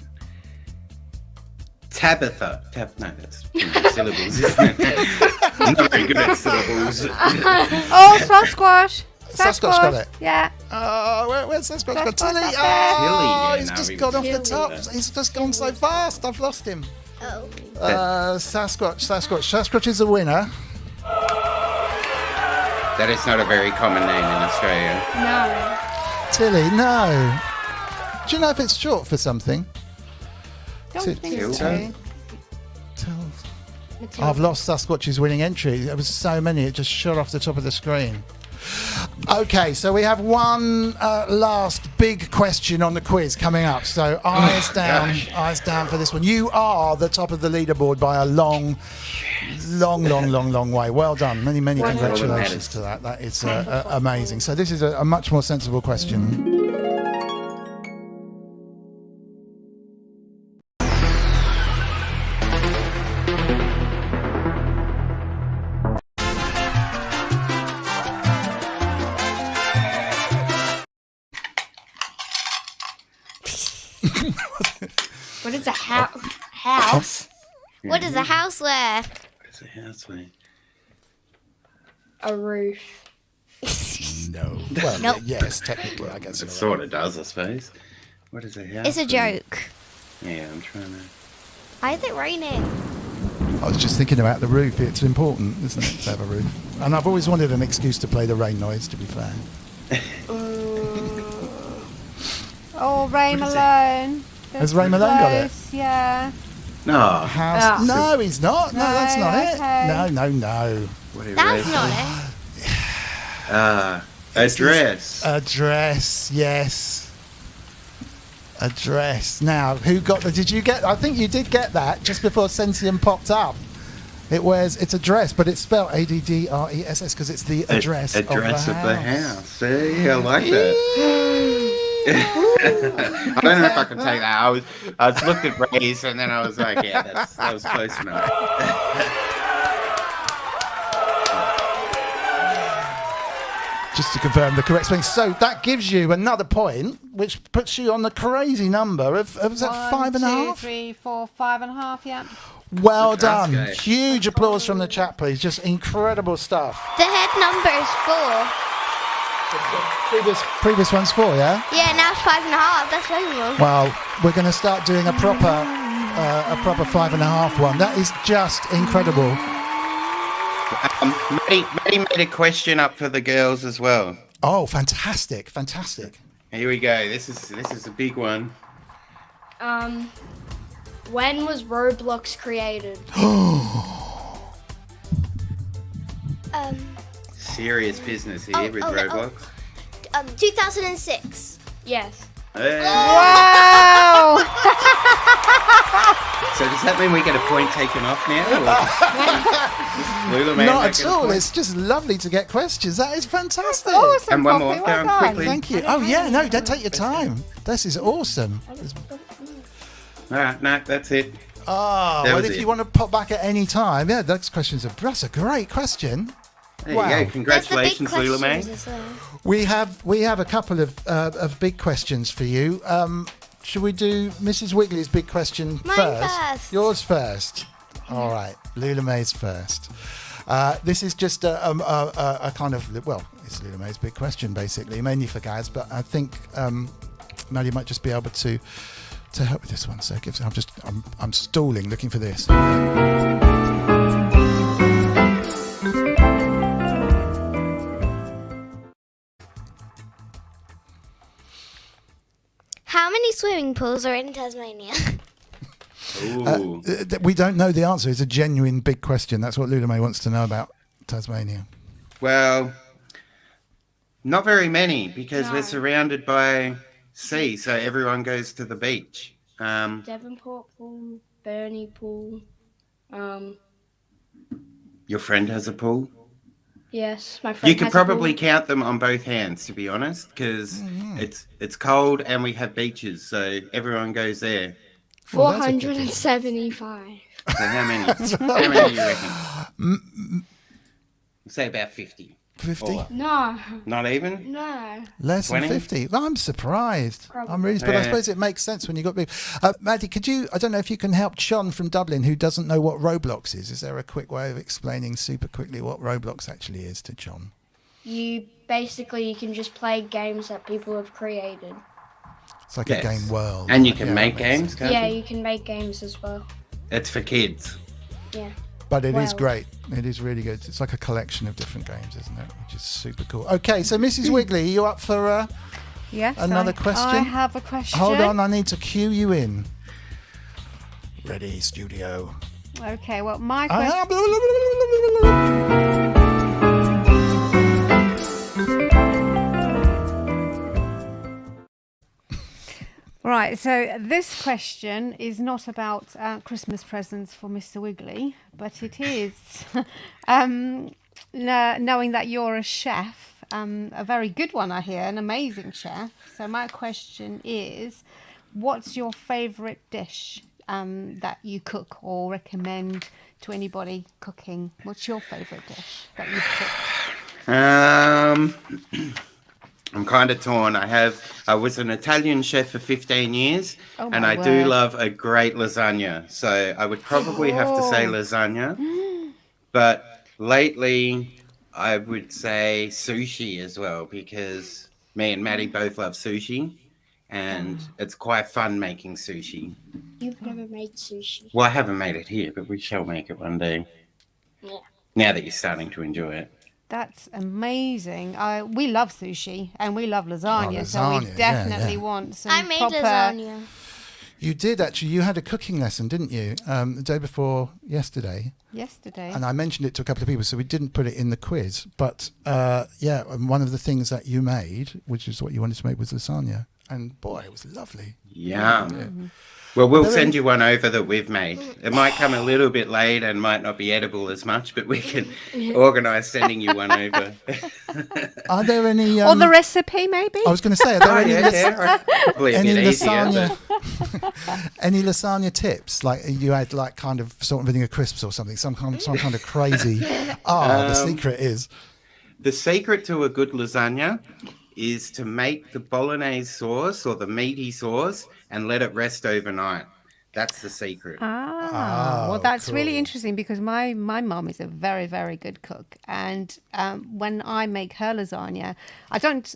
Tabitha. No, that's too many syllables, isn't it? I'm not very good at syllables. Oh, Sasquatch. Sasquatch got it. Yeah. Oh, where's Sasquatch got? Sasquatch Tilly. got Oh, Tilly, yeah, he's no, just we- gone off the Tilly. top. He's just gone so fast. I've lost him. Oh. Sasquatch is the winner. That is not a very common name in Australia. No. Tilly, no. Do you know if it's short for something? Don't Til- think Tilda? so. Matilda. I've lost Sasquatch's winning entry. There was so many, it just shot off the top of the screen. Okay, so we have one last big question on the quiz coming up. So eyes down for this one. You are the top of the leaderboard by a long way. Well done. Many congratulations to that. That is amazing. So this is a much more sensible question. What is a house? What does a house wear? does a house weigh? A roof. No. Well, Nope. yes, technically, I guess. It sort of does, I suppose. What is a house? It's a weigh? joke. Yeah, I'm trying to. Why is it raining? I was just thinking about the roof. It's important, isn't it, to have a roof? And I've always wanted an excuse to play the rain noise, to be fair. Oh, Ray Malone. Has Ray Malone got it? Yeah. No. House. Ah. No, he's not. No, No, that's not okay. it. No. Whatever That's it not is. it. A dress. A dress, yes. A dress. Now, who got the... Did you get... I think you did get that just before Sensium popped up. It's a dress, but it's spelled ADDRESS because it's the address of the house. of the house. See, I like that. I don't know if I can take that. I was looked at Ray's and then I was like, yeah, that was close enough. Just to confirm the correct spelling. So that gives you another point, which puts you on the crazy number of was that 5.5? 1, 2, 3, 4, 5.5. Yeah. Well That's done. great. Huge applause from the chat, please. Just incredible stuff. The head number is 4. Previous one's 4, yeah? Yeah, now it's 5.5. That's way more. Well, we're going to start doing a proper 5.5 one. That is just incredible. Maddie made a question up for the girls as well. Oh, fantastic. Here we go. This is a big one. When was Roblox created? Serious business here with Roblox. 2006. Yes. Hey. Wow. So does that mean we get a point taken off now? Loullamae Not making at a all. point? It's just lovely to get questions. That is fantastic. Awesome, And one more. Poppy, Go well on, done. quickly. Thank you. Oh, yeah, no, don't take your time. This is awesome. All right, no, that's it. Oh, That well, was if it. you want to pop back at any time, yeah, that's a great question. There Wow. you go. Congratulations, There's the big Loullamae. questions as well. We have a couple of big questions for you. Should we do Mrs. Wiggly's big question Mine first. Yours first. All right, Loullamae's first. This is just a kind of, well, it's Loullamae's big question basically, mainly for Gaz, but I think Maddie might just be able to help with this one. So I'm stalling, looking for this. How many swimming pools are in Tasmania? Ooh. We don't know the answer. It's a genuine big question. That's what Loullamae wants to know about Tasmania. Well, not very many because No. we're surrounded by sea, so everyone goes to the beach. Devonport Pool, Burnie Pool. Your friend has a pool. Yes, my friend. You could has a pool. probably count them on both hands, to be honest, because it's cold and we have beaches, so everyone goes there. Well, that's a good thing. 475. So how many? How many do you reckon? Say about 50. 50? Or No, not even? no. Less 20? than 50? Well, I'm surprised. I'm really surprised. But I Yeah. suppose it makes sense when you got big. Maddie, I don't know if you can help Sean from Dublin who doesn't know what Roblox is. Is there a quick way of explaining super quickly what Roblox actually is to John? You can just play games that people have created. It's like Yes. a game world. And you can Yeah, make that makes games, sense. can't Yeah, you? you can make games as well. It's for kids. Yeah. But it is Wow. great. It is really good. It's like a collection of different games, isn't it? Which is super cool. Okay, so Mrs. Wiggly, are you up for... Yes. Another question? I have a question. Hold on, I need to cue you in. Ready, studio. Okay. Well, my question. Right, so this question is not about Christmas presents for Mr. Wiggly, but it is knowing that you're a chef, a very good one, I hear, an amazing chef. So my question is, what's your favourite dish that you cook or recommend to anybody cooking? What's your favourite dish that you cook? I'm kind of torn. I was an Italian chef for 15 years, Oh and my I do word. love a great lasagna. So I would probably have to say Oh. lasagna. But lately, I would say sushi as well, because me and Maddie both love sushi, and it's quite fun making sushi. You've never made sushi. Well, I haven't made it here, but we shall make it one day. Yeah. Now that you're starting to enjoy it. That's amazing. We love sushi and we love lasagna, so we lasagna, definitely yeah. want some I made proper... lasagna. You did actually. You had a cooking lesson, didn't you? The day before yesterday. Yesterday. And I mentioned it to a couple of people, so we didn't put it in the quiz. But yeah, and one of the things that you made, which is what you wanted to make, was lasagna. And boy, it was lovely. Yum. Well, we'll send you one over that we've made. It might come a little bit late and might not be edible as much, but we can organise sending you one over. Are there any... or the recipe, maybe? I was going to say, are there any, Probably a any bit easier, lasagna any lasagna tips? Like you had like kind of salt and vinegar crisps or something, some kind of crazy... the secret is... The secret to a good lasagna is to make the bolognese sauce or the meaty sauce and let it rest overnight. That's the secret. Well, that's really cool. interesting because my mum is a very, very good cook. And when I make her lasagna, I don't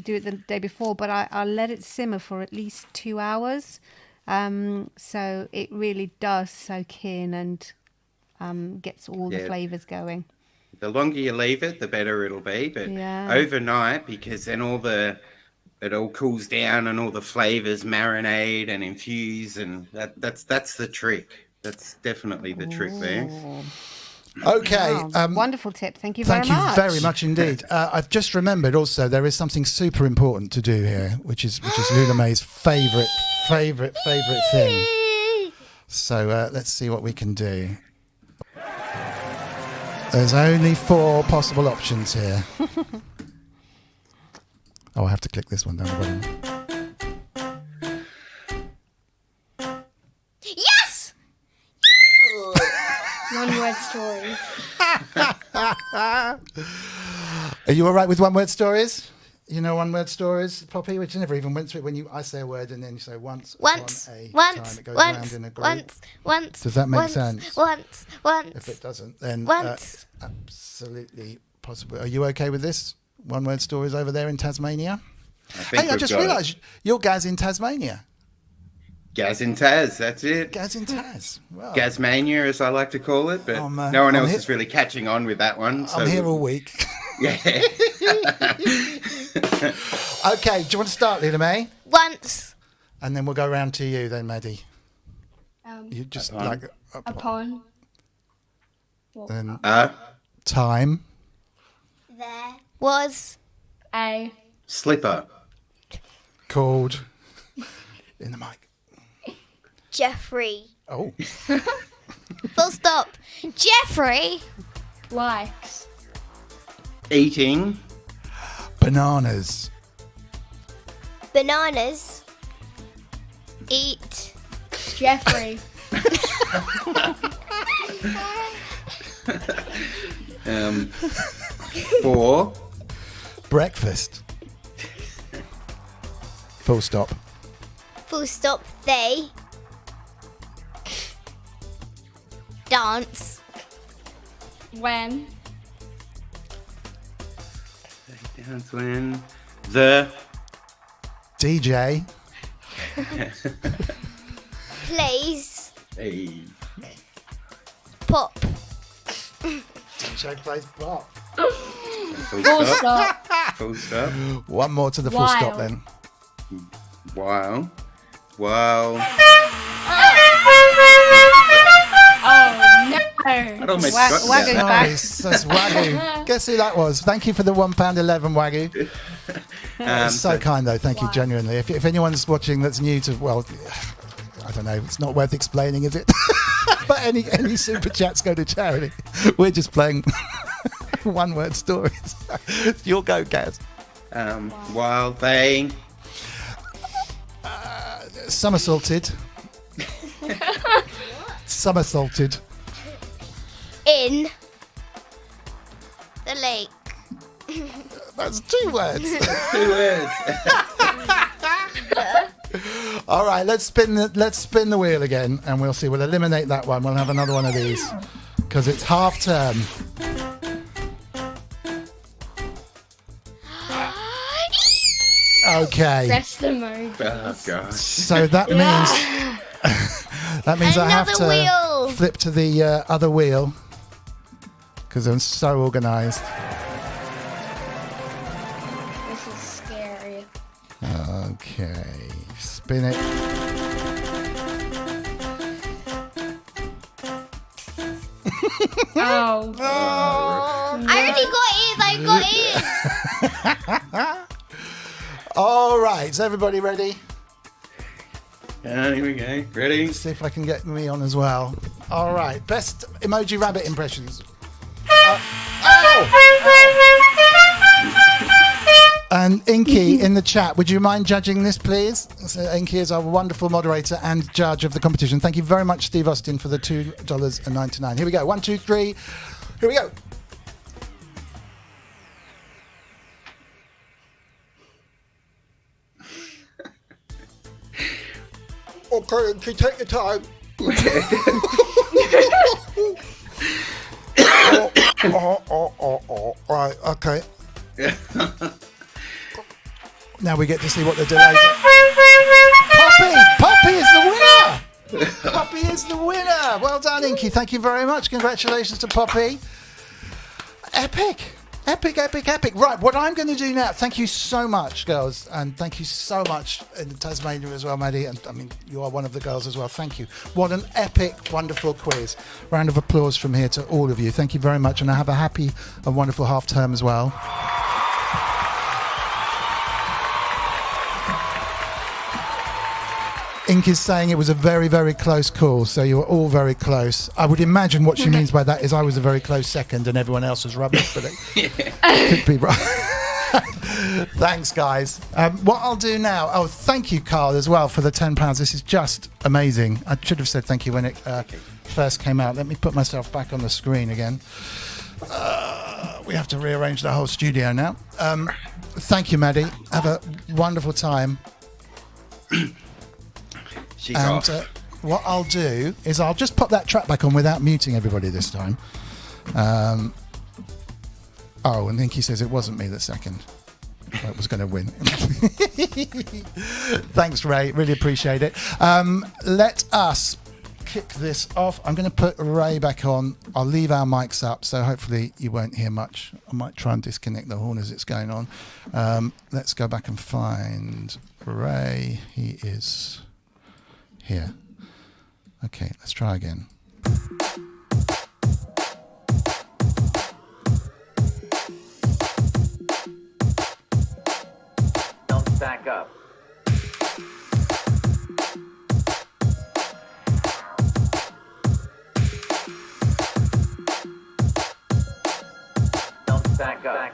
do it the day before, but I let it simmer for at least 2 hours. So it really does soak in and gets all the flavours going. The longer you leave it, the better it'll be. But overnight, because then it all cools down and all the flavors marinate and infuse, and that's the trick. That's definitely the trick there. Okay. Wow, wonderful tip. Thank you very much. Thank you very much indeed. I've just remembered also there is something super important to do here, which is Loullamae's favourite thing. So let's see what we can do. There's only 4 possible options here. I have to click this one down the bottom. Yes! One-word stories. Are you all right with one-word stories? You know one-word stories, Poppy, which you never even went through it. I say a word and then you say once upon a time. It goes around in a group. Once. Does that make sense? Once. If it doesn't, then Once. absolutely possible. Are you okay with this? One-word stories over there in Tasmania? I just got realised you're Gaz in Tasmania. Gaz in Taz, that's it. Gaz in Taz. Well, Gazmania, as I like to call it, but no one else is really catching on with that one. So I'm here all week. Yeah. Okay, do you want to start, Loullamae? Once. And then we'll go round to you then, Maddie. You just upon. like Upon. then Uh, time. There was A. slipper. Called in the mic. Jeffrey. Oh, Full stop. Jeffrey. Likes. Eating. bananas. Bananas. Eat. Jeffrey. 4. Breakfast. Full stop. Full stop. They dance. When. That's when the DJ. Plays. A. Pop. DJ plays pop. Full stop. Full stop. One more to the full stop then. Wow. Wow. Oh no. I'd almost forgotten about Wagyu that. back. Nice, that's Wagyu. Guess who that was? Thank you for the £1.11 Wagyu. It's so kind though, thank you genuinely. If anyone's watching that's new to, well, I don't know, it's not worth explaining, is it? But any super chats go to charity. We're just playing one word stories. You'll go, Gaz. While they Somersaulted. Somersaulted. In the lake. That's 2 words. 2 words. All right, let's spin the wheel again, and we'll see. We'll eliminate that one. We'll have another one of these. because it's half term. Okay. Rest emoji. Oh gosh. So that means I have Another to wheel. flip to the other wheel because I'm so organised. This is scary. Okay, spin it. Oh. I already got ears. I got ears. All right, is everybody ready? Here we go. Ready? See if I can get me on as well. All right, best emoji rabbit impressions. And Inky in the chat, would you mind judging this, please? So Inky is our wonderful moderator and judge of the competition. Thank you very much, Steve Austin, for the $2.99. Here we go. 1, 2, 3. Here we go. Okay, Inky, take your time. Right, okay. Now we get to see what the delays are. Poppy is the winner! Poppy is the winner! Well done, Inky. Thank you very much. Congratulations to Poppy. Epic. Epic. Right, what I'm going to do now, thank you so much, girls, and thank you so much in Tasmania as well, Maddie, and I mean, you are one of the girls as well. Thank you. What an epic, wonderful quiz. Round of applause from here to all of you. Thank you very much, and I have a happy and wonderful half term as well. Ink is saying it was a very, very close call, so you were all very close. I would imagine what she means by that is I was a very close second and everyone else was rubbish, but it could be right. Thanks, guys. What I'll do now, thank you, Carl, as well, for the £10. This is just amazing. I should have said thank you when it first came out. Let me put myself back on the screen again. We have to rearrange the whole studio now. Thank you, Maddie. Have a wonderful time. She's off. What I'll do is I'll just pop that track back on without muting everybody this time. And Inky says it wasn't me the second. I was going to win. Thanks, Ray. Really appreciate it. Let us kick this off. I'm going to put Ray back on. I'll leave our mics up, so hopefully you won't hear much. I might try and disconnect the horn as it's going on. Let's go back and find Ray. He is here. Okay, let's try again. Don't stack up. Don't stack up.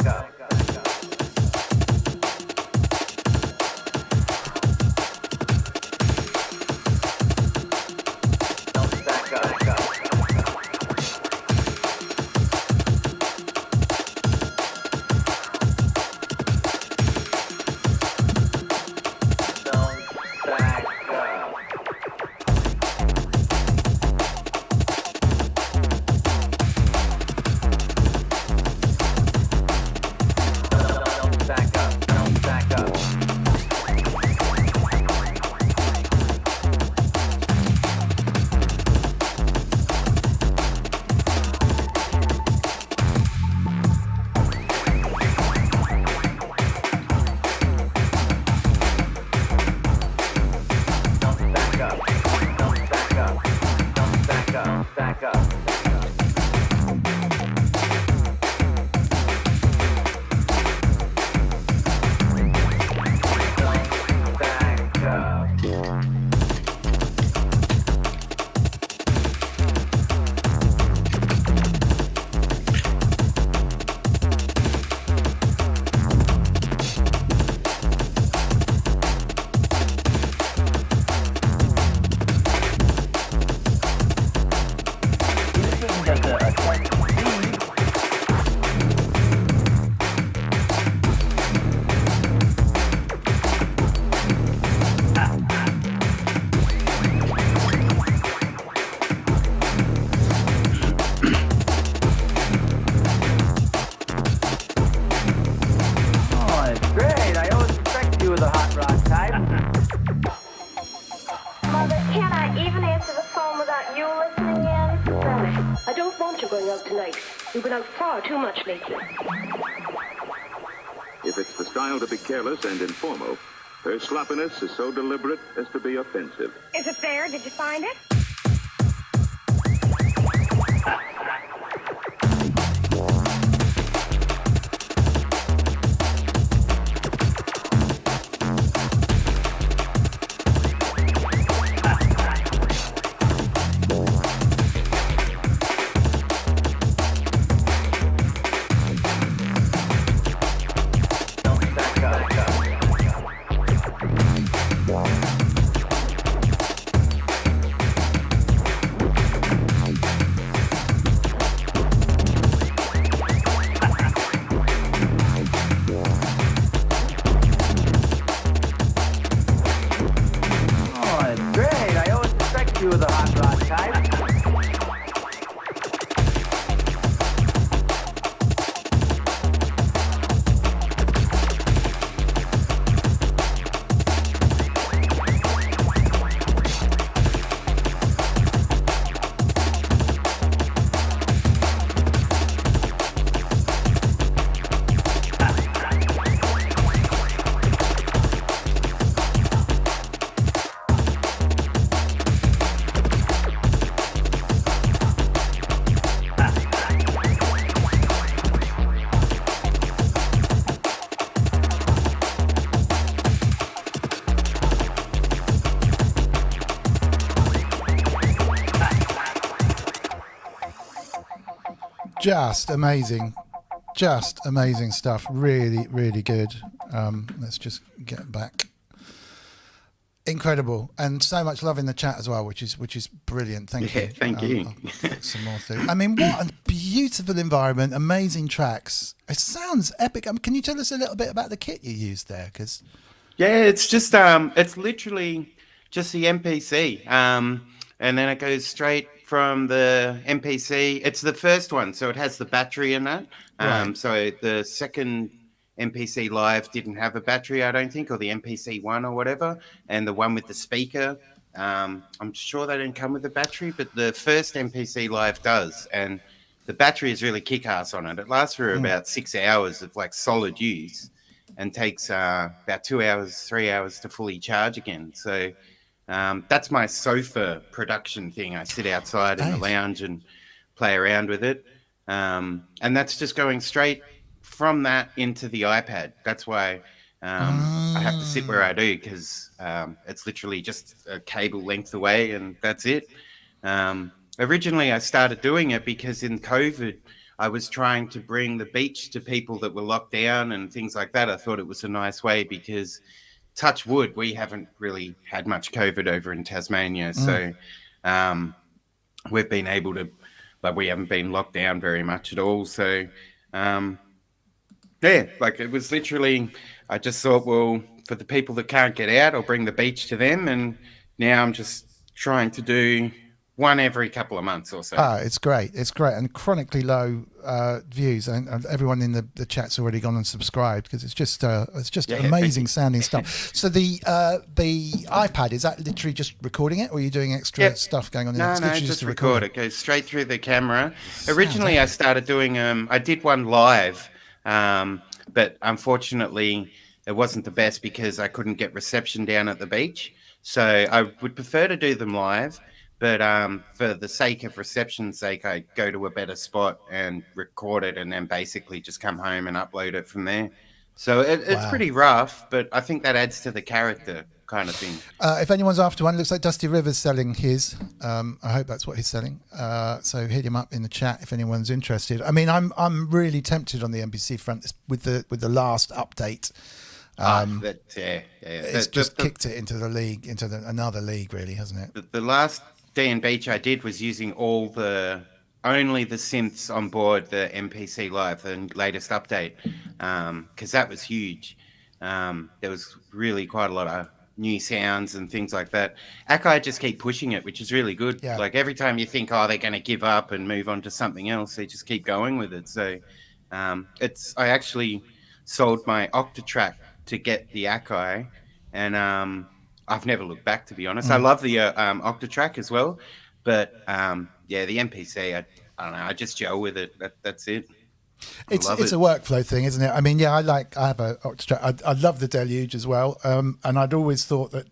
don't want you going out tonight. You've been out far too much lately. If it's the style to be careless and informal, her sloppiness is so deliberate as to be offensive. Is it there? Did you find it? Just amazing stuff. Really, really good. Let's just get back. Incredible, and so much love in the chat as well, which is brilliant. Thank you. Thank you. I'll put some more through. I mean, what a beautiful environment, amazing tracks. It sounds epic. Can you tell us a little bit about the kit you used there? Because it's just it's literally just the MPC, and then it goes straight from the MPC. It's the first one, so it has the battery in that. Right. So the second MPC Live didn't have a battery, I don't think, or the MPC 1 or whatever. And the one with the speaker, I'm sure they didn't come with a battery, but the first MPC Live does. And the battery is really kick-ass on it. It lasts for about 6 hours of like solid use and takes about 2 hours, 3 hours to fully charge again. So that's my sofa production thing. I sit outside in the lounge and play around with it. And that's just going straight from that into the iPad. That's why I have to sit where I do, because it's literally just a cable length away and that's it. Originally, I started doing it because in COVID, I was trying to bring the beach to people that were locked down and things like that. I thought it was a nice way because, touch wood, we haven't really had much COVID over in Tasmania. So we've been able to, like, we haven't been locked down very much at all. So, like it was literally, I just thought, well, for the people that can't get out, I'll bring the beach to them. And now I'm just trying to do one every couple of months or so. It's great. It's great. And chronically low views. And everyone in the chat's already gone and subscribed, because it's just amazing sounding stuff. So the iPad, is that literally just recording it, or are you doing extra stuff going on in it? No, just record it. It goes straight through the camera. Originally, I started doing, I did one live, but unfortunately, it wasn't the best because I couldn't get reception down at the beach. So I would prefer to do them live. But for the sake of reception's sake, I go to a better spot and record it and then basically just come home and upload it from there. So it's pretty rough, but I think that adds to the character kind of thing. If anyone's after one, it looks like Dusty Rivers selling his. I hope that's what he's selling. So hit him up in the chat if anyone's interested. I mean, I'm really tempted on the NBC front with the last update. It's just kicked it into the league, into another league, really, hasn't it? The last day in beach I did was using only the synths on board the MPC Live, the latest update, because that was huge. There was really quite a lot of new sounds and things like that. Akai just keep pushing it, which is really good. Yeah. Like every time you think, they're going to give up and move on to something else, they just keep going with it. So I actually sold my Octatrack to get the Akai, and I've never looked back, to be honest. I love the Octatrack as well, but the MPC, I don't know. I just gel with it. That's it. It's a workflow thing, isn't it? I mean, yeah, I love the Deluge as well, and I'd always thought that,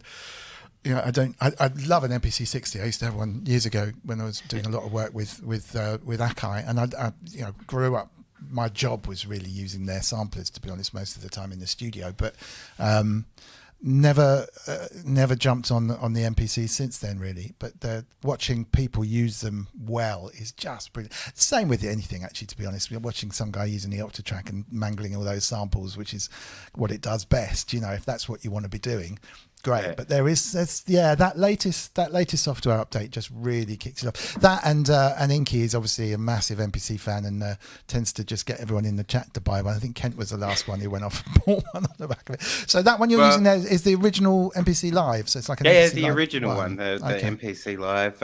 you know, I love an MPC 60. I used to have one years ago when I was doing a lot of work with Akai, and I you know, grew up. My job was really using their samplers, to be honest, most of the time in the studio, but never jumped on the MPC since then, really. But watching people use them well is just brilliant. Same with anything, actually, to be honest. We're watching some guy using the Octatrack and mangling all those samples, which is what it does best. You know, if that's what you want to be doing, great. Yeah. But that latest software update just really kicks it off. That and Inky is obviously a massive MPC fan and tends to just get everyone in the chat to buy one. I think Kent was the last one who went off and bought one on the back of it. So that one you're using there is the original MPC Live. So it's like an MPC the Live original one, the MPC Live.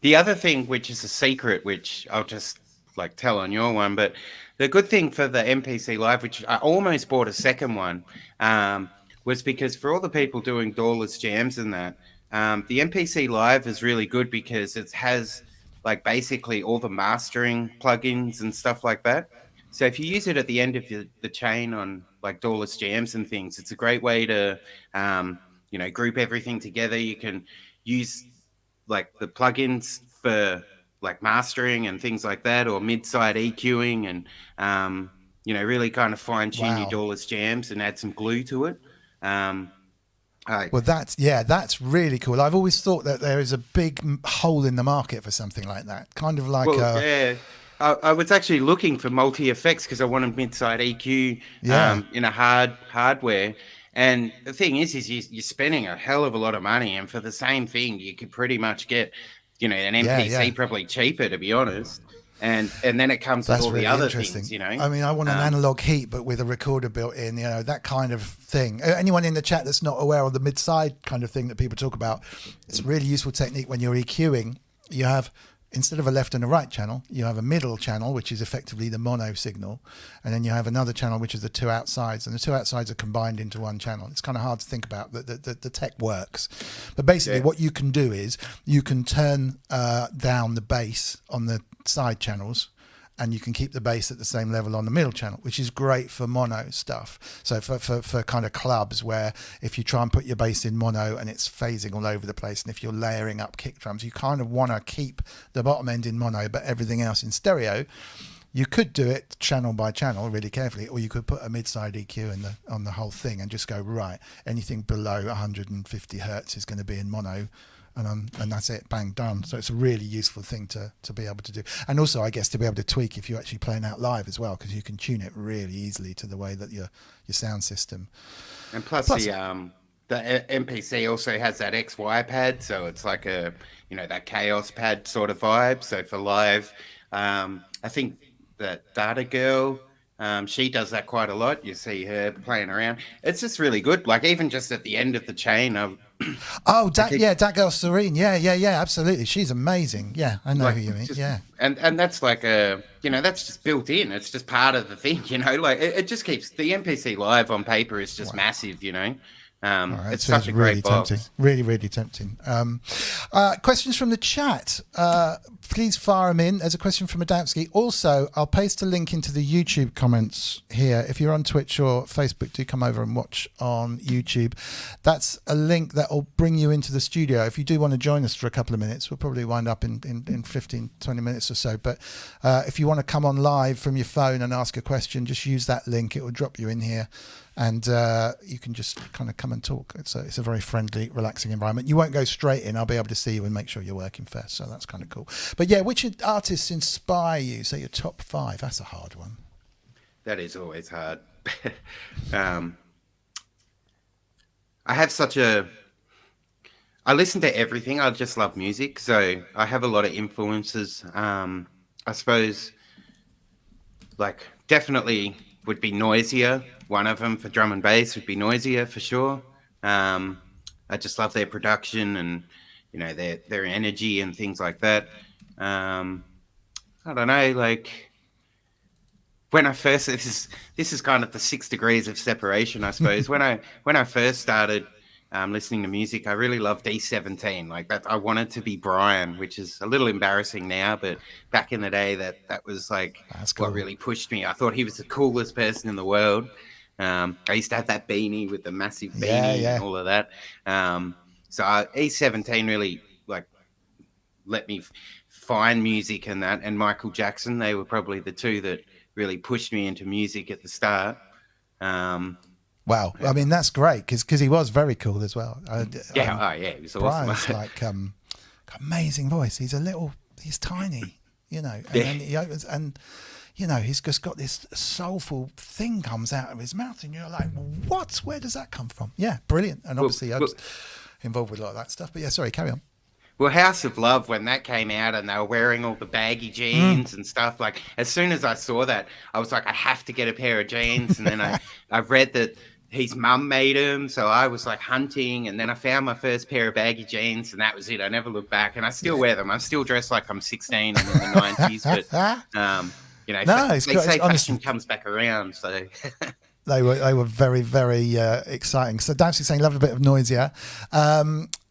The other thing, which is a secret, which I'll just like tell on your one, but the good thing for the MPC Live, which I almost bought a second one, was because for all the people doing doorless jams and that, the MPC Live is really good because it has like basically all the mastering plugins and stuff like that. So if you use it at the end of the chain on like doorless jams and things, it's a great way to, you know, group everything together. You can use like the plugins for like mastering and things like that, or mid-side EQing, and you know, really kind of fine-tune your doorless jams and add some glue to it. Well, that's really cool. I've always thought that there is a big hole in the market for something like that, kind of like I was actually looking for multi-effects because I wanted mid-side EQ in a hardware. And the thing is you're spending a hell of a lot of money, and for the same thing, you could pretty much get, you know, an MPC probably cheaper, to be honest. And then it comes with all really the other things, you know. I mean, I want an analog heat, but with a recorder built in, you know, that kind of thing. Anyone in the chat that's not aware of the mid-side kind of thing that people talk about, it's a really useful technique when you're EQing. You have, instead of a left and a right channel, you have a middle channel, which is effectively the mono signal. And then you have another channel, which is the two outsides. And the two outsides are combined into one channel. It's kind of hard to think about, but the tech works. But basically what you can do is you can turn down the bass on the side channels, and you can keep the bass at the same level on the middle channel, which is great for mono stuff. So for kind of clubs where if you try and put your bass in mono and it's phasing all over the place, and if you're layering up kick drums, you kind of want to keep the bottom end in mono but everything else in stereo. You could do it channel by channel really carefully, or you could put a mid-side EQ on the whole thing and just go, right, anything below 150 hertz is going to be in mono, and that's it, bang, done. So it's a really useful thing to be able to do. And also, I guess, to be able to tweak if you're actually playing out live as well, because you can tune it really easily to the way that your sound system. And plus the MPC also has that XY pad, so it's like a, you know, that chaos pad sort of vibe. So for live, I think that Data Girl, she does that quite a lot. You see her playing around. It's just really good. Like even just at the end of the chain, that girl Serene, absolutely, she's amazing. Yeah, I know who you mean. And that's like a, you know, that's just built in. It's just part of the thing, you know. Like it just keeps the MPC Live on paper is just massive, you know. Right, it's such a great box. Really tempting. Questions from the chat. Please fire them in. There's a question from Adamski. Also, I'll paste a link into the YouTube comments here. If you're on Twitch or Facebook, do come over and watch on YouTube. That's a link that will bring you into the studio. If you do want to join us for a couple of minutes, we'll probably wind up in 15, 20 minutes or so. But if you want to come on live from your phone and ask a question, just use that link. It will drop you in here. And you can just kind of come and talk. It's a very friendly, relaxing environment. You won't go straight in. I'll be able to see you and make sure you're working first. So that's kind of cool. But yeah, which artists inspire you? Say your top 5. That's a hard one. That is always hard. I have I listen to everything. I just love music. So I have a lot of influences. I suppose, like, definitely would be Noisier. One of them for drum and bass would be Noisier for sure. I just love their production and, you know, their energy and things like that. I don't know, like when I first, this is kind of the 6 degrees of separation, I suppose. when I first started listening to music, I really loved E17. Like that, I wanted to be Brian, which is a little embarrassing now, but back in the day, that was like what really pushed me. I thought he was the coolest person in the world. I used to have that beanie with the massive beanie and all of that. So E17 really like let me find music and that. And Michael Jackson, they were probably the two that really pushed me into music at the start. Wow, I mean that's great because he was very cool as well. He was awesome. Brian's like amazing voice. He's tiny, you know, and then he opens and you know he's just got this soulful thing comes out of his mouth, and you're like, what? Where does that come from? Yeah, brilliant. And obviously I was involved with a lot of that stuff. But yeah, sorry, carry on. Well, House of Love, when that came out and they were wearing all the baggy jeans and stuff, like as soon as I saw that, I was like, I have to get a pair of jeans. And then I read that his mum made them, so I was like hunting, and then I found my first pair of baggy jeans, and that was it. I never looked back, and I still wear them. I'm still dressed like I'm 16 and in the 90s, but you know, they say fashion comes back around, so. They were very, very exciting. So Dancing saying, love a bit of noise, yeah.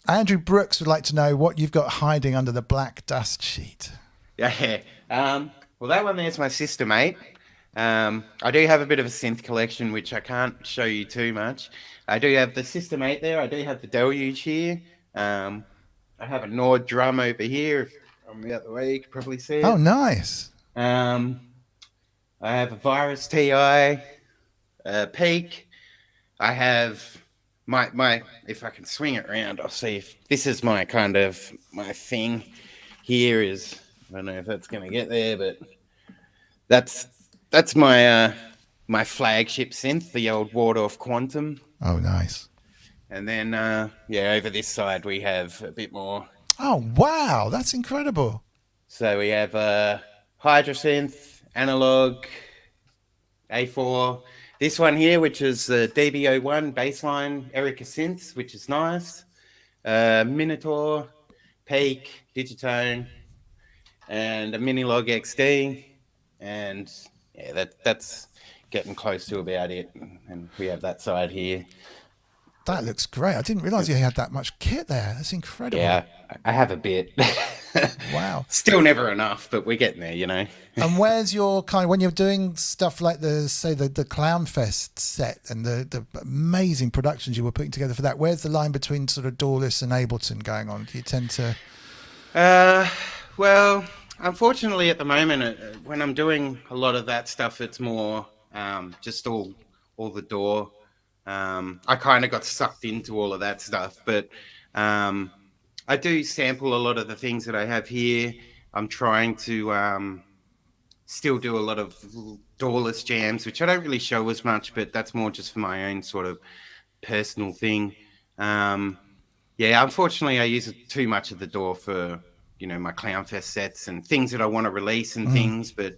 Andrew Brooks would like to know what you've got hiding under the black dust sheet. Yeah. Well, that one there's my sister, mate. I do have a bit of a synth collection, which I can't show you too much. I do have the Sister Mate there. I do have the Deluge here. I have a Nord drum over here. If I'm out the way, you can probably see it. Oh, nice. I have a Virus TI, Peak. I have my if I can swing it around, I'll see if this is my kind of my thing. Here is, I don't know if that's going to get there, but that's my my flagship synth, the old Wardorf Quantum. Oh, nice. And then over this side we have a bit more. Oh wow, that's incredible. So we have Hydrasynth, Analog, A4. This one here, which is the DB01 bassline Erica synths, which is nice. Minotaur, Peak, Digitone, and a Minilog XD. And yeah, that's getting close to about it. And we have that side here. That looks great. I didn't realize you had that much kit there. That's incredible. Yeah, I have a bit. Wow. Still never enough, but we're getting there, you know. And where's your when you're doing stuff like the Clown Fest set and the amazing productions you were putting together for that, where's the line between sort of Dawless and Ableton going on? Do you tend to... Well, unfortunately at the moment, when I'm doing a lot of that stuff, it's more just all the DAW. I kind of got sucked into all of that stuff, but I do sample a lot of the things that I have here. I'm trying to still do a lot of DAWless jams, which I don't really show as much, but that's more just for my own sort of personal thing. Unfortunately, I use too much of the DAW for, you know, my Clownfest sets and things that I want to release and things. But,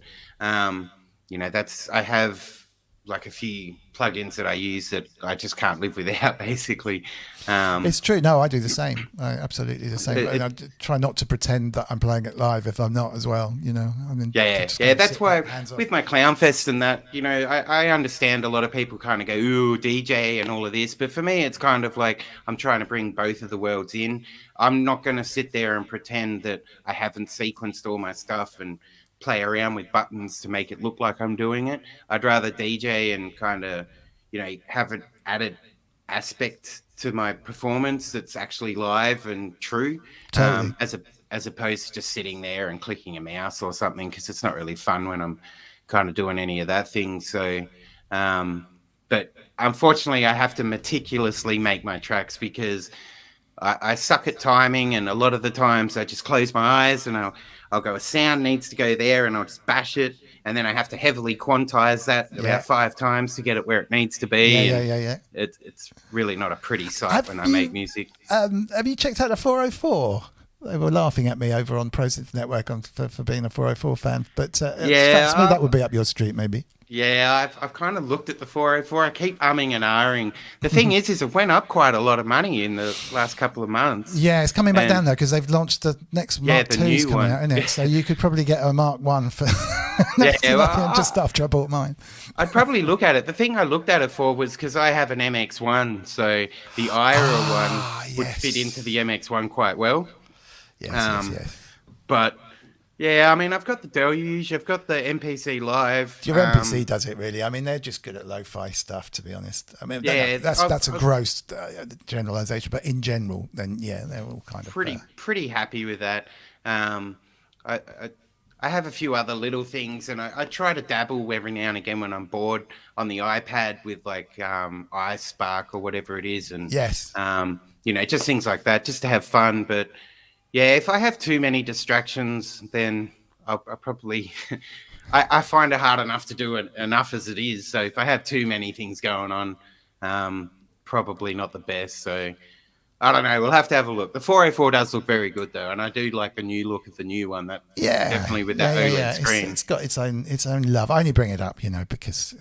you know, I have like a few plugins that I use that I just can't live without, basically. It's true. No, I do the same. Absolutely the same. And I try not to pretend that I'm playing it live if I'm not as well, you know. I mean, that's why with my Clownfest and that, you know, I understand a lot of people kind of go, ooh, DJ and all of this. But for me, it's kind of like I'm trying to bring both of the worlds in. I'm not going to sit there and pretend that I haven't sequenced all my stuff and play around with buttons to make it look like I'm doing it. I'd rather DJ and kind of, you know, have an added aspect to my performance that's actually live and true, totally. As opposed to just sitting there and clicking a mouse or something, because it's not really fun when I'm kind of doing any of that thing. So, but unfortunately, I have to meticulously make my tracks because I suck at timing, and a lot of the times I just close my eyes and I'll go, a sound needs to go there, and I'll just bash it, and then I have to heavily quantize that about 5 times to get it where it needs to be. Yeah. It's really not a pretty sight when I make music. Have you checked out the 404? They were laughing at me over on ProSynth Network for being a 404 fan, but strikes me that would be up your street, maybe. Yeah, I've kind of looked at the 404. I keep umming and ahhing. The thing is it went up quite a lot of money in the last couple of months. Yeah, it's coming back down though because they've launched the next Mark II's coming out, isn't it? So you could probably get a Mark 1 for Just after I bought mine. I'd probably look at it. The thing I looked at it for was because I have an MX1, so the IRA one would fit into the MX1 quite well. Yes. But yeah, I mean, I've got the Deluge, I've got the MPC Live. Your MPC does it really. I mean, they're just good at lo-fi stuff, to be honest. I mean, that's a gross generalization, but in general, then they're all kind of pretty happy with that. I have a few other little things, and I try to dabble every now and again when I'm bored on the iPad with like iSpark or whatever it is, and just things like that, just to have fun. But yeah, if I have too many distractions, then I'll probably I find it hard enough to do it enough as it is. So if I have too many things going on, probably not the best. So I don't know. We'll have to have a look. The 404 does look very good, though, and I do like the new look of the new one. Definitely with that OLED screen. It's got its own love. I only bring it up, because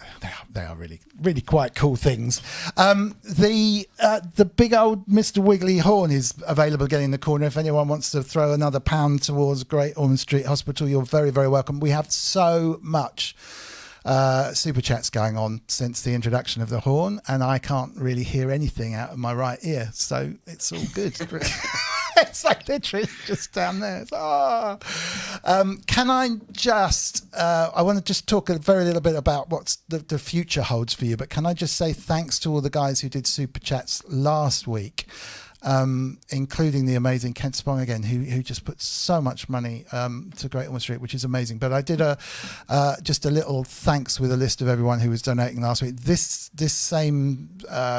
they are really, really quite cool things. The big old Mr. Wiggly horn is available again in the corner. If anyone wants to throw another pound towards Great Ormond Street Hospital, you're very, very welcome. We have so much super chats going on since the introduction of the horn, and I can't really hear anything out of my right ear, so it's all good. It's like literally just down there. Can I just I want to just talk a very little bit about what the future holds for you, but can I just say thanks to all the guys who did super chats last week, including the amazing Kent Spong again, who just put so much money to Great Ormond Street, which is amazing. But I did just a little thanks with a list of everyone who was donating last week. This same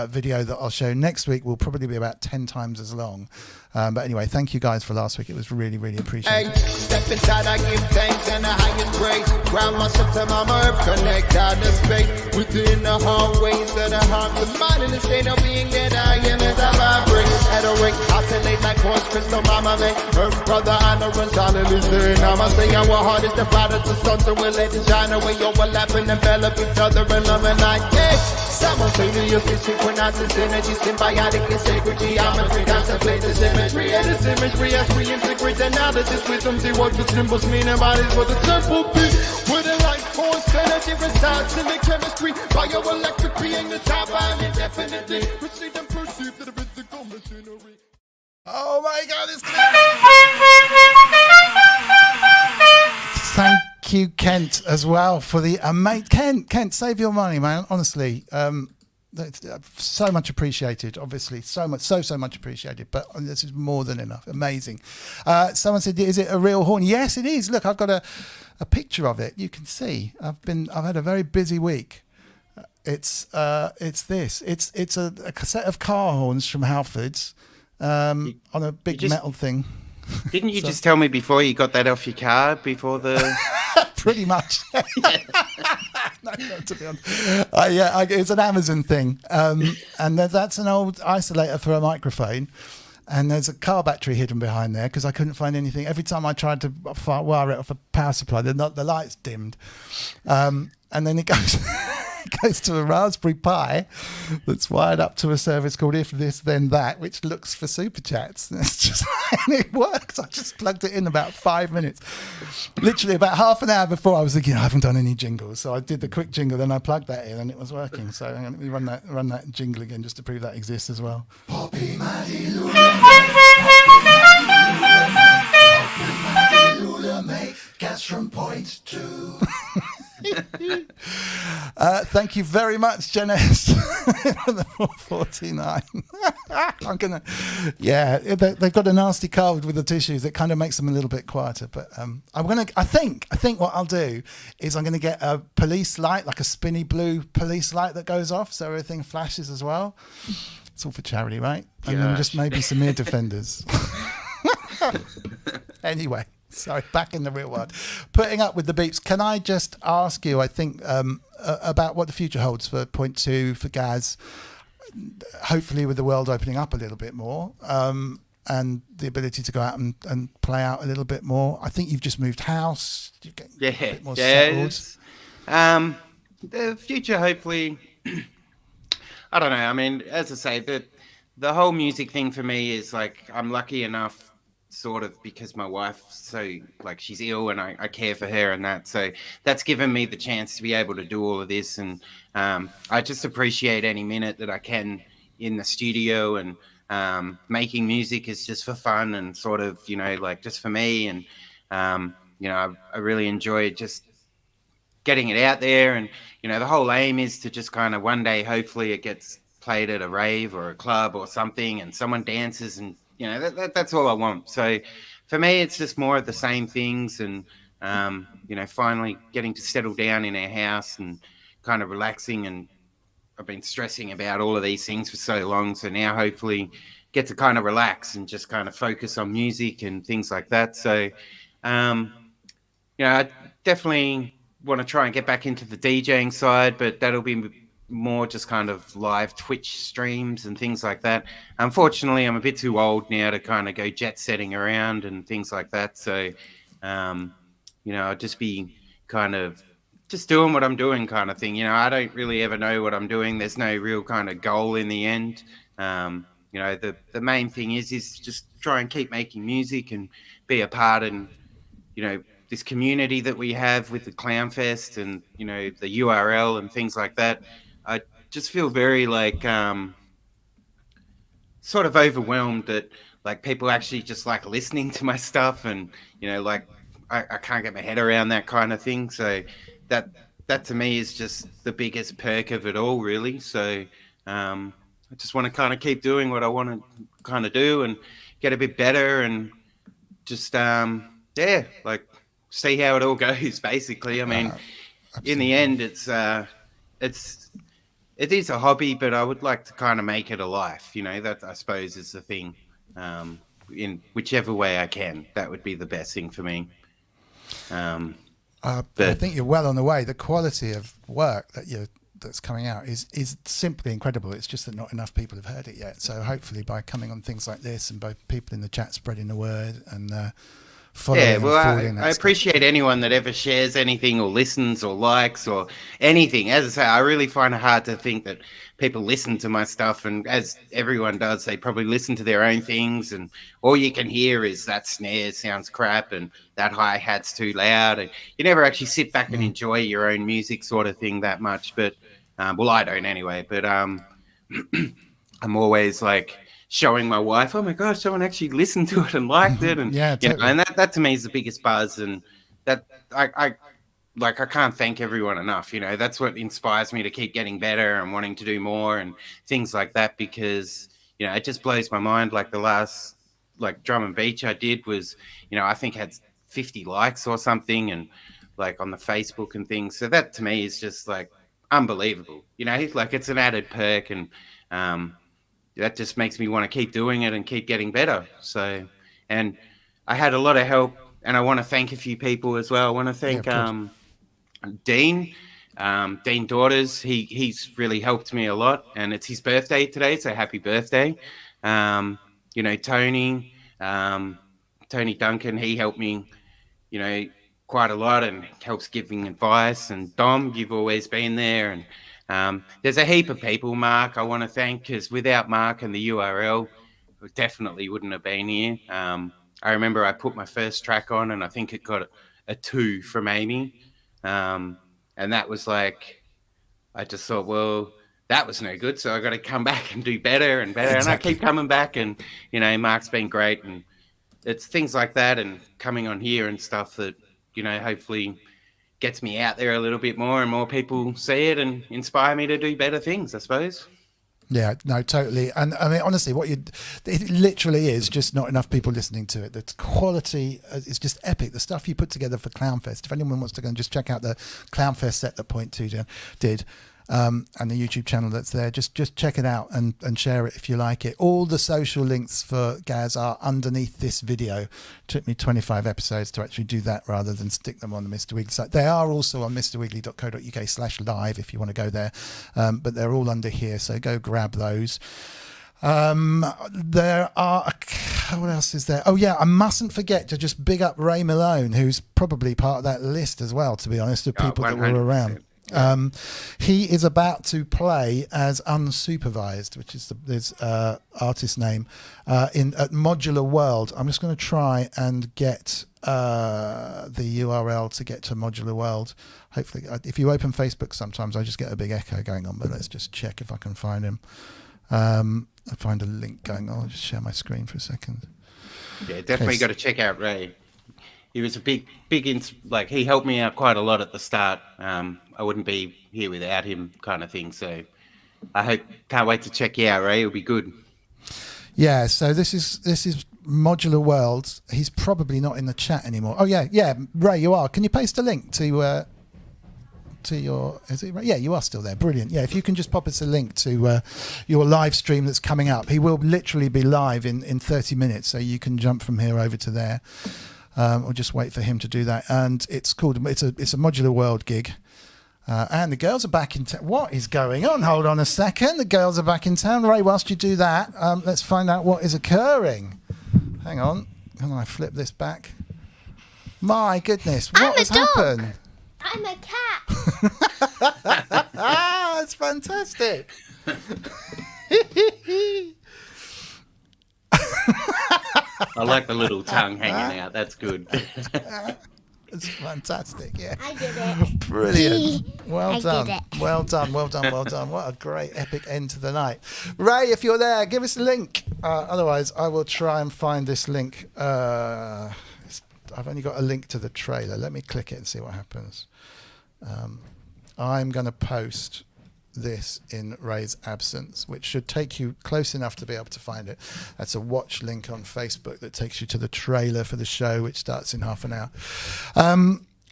video that I'll show next week will probably be about 10 times as long. But anyway, thank you guys for last week. It was really, really appreciated. Step inside, I give thanks and the highest praise. Ground myself to Mama Earth, connect out the space. Within the hallways of the heart, the mind in the state of being that I am as I vibrate. At a ring, oscillate like horse crystal, Mama May. Earth, brother, honor, and solid is there. Now I say our heart is the product of something. We'll let it shine away, overlap and envelop each other in love and light. Simultaneously synchronized this energy, symbiotically sacred geometry, contemplate this imagery, and this imagery as we integrate analysis, wisdom, see what the symbols mean and bodies for the temple beat. With a life force, energy resides in the chemistry, bioelectric being the top line indefinitely. Proceed and perceive to the physical machinery. Oh my God, it's Thank you, Kent, as well for the Kent, save your money, man. Honestly, so much appreciated. Obviously, so much appreciated. But this is more than enough. Amazing. Someone said, "Is it a real horn?" Yes, it is. Look, I've got a picture of it. You can see. I've had a very busy week. It's this. It's a set of car horns from Halfords on a big metal thing. Didn't you just tell me before you got that off your car before the? Pretty much. No, to be honest. It's an Amazon thing, and that's an old isolator for a microphone. And there's a car battery hidden behind there because I couldn't find anything. Every time I tried to wire it off a power supply, the lights dimmed, and then it goes. Goes to a Raspberry Pi that's wired up to a service called If This Then That, which looks for super chats. And it works. I just plugged it in about 5 minutes. Literally about half an hour before, I was thinking, I haven't done any jingles. So I did the quick jingle, then I plugged that in and it was working. So let me run that jingle again just to prove that exists as well. Poppy, Maddie, Loullamae, gas from Poynt Too. Thank you very much, Janice, for the 449. They've got a nasty cold with the tissues. It kind of makes them a little bit quieter. But I think what I'll do is I'm gonna get a police light, like a spinny blue police light that goes off, so everything flashes as well. It's all for charity, right? And then just maybe some ear defenders. Anyway. Sorry, back in the real world. Putting up with the beeps. Can I just ask you, I think, about what the future holds for Poynt Too, for Gaz, hopefully with the world opening up a little bit more, and the ability to go out and play out a little bit more. I think you've just moved house. You're getting a bit more settled. The future, hopefully, I don't know. I mean, as I say, the whole music thing for me is like, I'm lucky enough sort of because my wife's so like she's ill and I care for her and that. So that's given me the chance to be able to do all of this. And I just appreciate any minute that I can in the studio, and making music is just for fun and sort of, you know, like just for me. And, you know, I really enjoy just getting it out there. And, you know, the whole aim is to just kind of one day, hopefully it gets played at a rave or a club or something and someone dances, and, you know, that's all I want. So for me, it's just more of the same things. And, you know, finally getting to settle down in our house and kind of relaxing. And I've been stressing about all of these things for so long. So now hopefully get to kind of relax and just kind of focus on music and things like that. So, you know, I definitely want to try and get back into the DJing side, but that'll be more just kind of live Twitch streams and things like that. Unfortunately, I'm a bit too old now to kind of go jet setting around and things like that. So, you know, I'll just be kind of just doing what I'm doing kind of thing. You know, I don't really ever know what I'm doing. There's no real kind of goal in the end. You know, the main thing is just try and keep making music and be a part in, you know, this community that we have with the Clown Fest and, you know, the URL and things like that. I just feel very like sort of overwhelmed that like people actually just like listening to my stuff, and, you know, like I can't get my head around that kind of thing. So that to me is just the biggest perk of it all, really. So I just want to kind of keep doing what I want to kind of do and get a bit better, and just yeah, like see how it all goes, basically. I mean, in the end, it is a hobby, but I would like to kind of make it a life. You know, that I suppose is the thing. In whichever way I can, that would be the best thing for me. I think you're well on the way. The quality of work that's coming out is simply incredible. It's just that not enough people have heard it yet. So hopefully by coming on things like this and by people in the chat spreading the word and following, yeah, well, I stuff. appreciate anyone that ever shares anything or listens or likes or anything. As I say, I really find it hard to think that people listen to my stuff, and as everyone does, they probably listen to their own things, and all you can hear is that snare sounds crap and that hi-hat's too loud, and you never actually sit back and enjoy your own music sort of thing that much. But well, I don't anyway, but I'm always like showing my wife, oh my gosh, someone actually listened to it and liked it. And yeah, totally. You know, and that to me is the biggest buzz, and that I can't thank everyone enough. You know, that's what inspires me to keep getting better and wanting to do more and things like that, because, you know, it just blows my mind. Like the last like drum and beach I did was, you know, I think had 50 likes or something, and like on the Facebook and things. So that to me is just like unbelievable. You know, like it's an added perk, and that just makes me want to keep doing it and keep getting better. So, and I had a lot of help, and I want to thank a few people as well. I want to thank Dean Daughters. He's really helped me a lot, and it's his birthday today, so happy birthday. You know, Tony Duncan, he helped me, you know, quite a lot and helps giving advice. And Dom, you've always been there. And there's a heap of people, Mark, I want to thank, because without Mark and the URL, we definitely wouldn't have been here. I remember I put my first track on, and I think it got a 2 from Amy. And that was like, I just thought, well, that was no good, so I got to come back and do better and better. Exactly. And I keep coming back, and, you know, Mark's been great. And it's things like that and coming on here and stuff that, you know, hopefully gets me out there a little bit more, and more people see it and inspire me to do better things, I suppose. Yeah, no, totally. And I mean, honestly, it literally is just not enough people listening to it. The quality is just epic. The stuff you put together for Clownfest. If anyone wants to go and just check out the Clownfest set that Poynt Too did, and the YouTube channel that's there, just check it out and share it if you like it. All the social links for Gaz are underneath this video. It took me 25 episodes to actually do that rather than stick them on the Mr. Wiggly site. They are also on mrwiggly.co.uk/live if you want to go there, but they're all under here, so go grab those. There are, what else is there? Oh yeah, I mustn't forget to just big up Ray Malone, who's probably part of that list as well, to be honest, of people that were around. He is about to play as Unsupervised, which is his artist name, at Modular World. I'm just going to try and get the URL to get to Modular World. Hopefully, if you open Facebook sometimes, I just get a big echo going on, but let's just check if I can find him. I find a link going on. I'll just share my screen for a second. Yeah, definitely got to check out Ray. He was a big, he helped me out quite a lot at the start. I wouldn't be here without him, kind of thing. So can't wait to check you out, Ray. It'll be good. Yeah. So this is Modular World. He's probably not in the chat anymore. Oh yeah, Ray, you are. Can you paste a link to your? Is it? Yeah, you are still there. Brilliant. Yeah, if you can just pop us a link to your live stream that's coming up. He will literally be live in 30 minutes, so you can jump from here over to there. Or just wait for him to do that. And it's a Modular World gig. And the girls are back in town. What is going on? Hold on a second. The girls are back in town. Ray, whilst you do that, let's find out what is occurring. Hang on. Can I flip this back? My goodness. What has happened? I'm a cat. That's fantastic. I like the little tongue hanging out. That's good. It's fantastic, yeah. I did it. Brilliant. Well done. Did it. Well done. What a great epic end to the night. Ray, if you're there, give us a link. Otherwise, I will try and find this link. I've only got a link to the trailer. Let me click it and see what happens. I'm going to post this in Ray's absence, which should take you close enough to be able to find it. That's a watch link on Facebook that takes you to the trailer for the show, which starts in half an hour.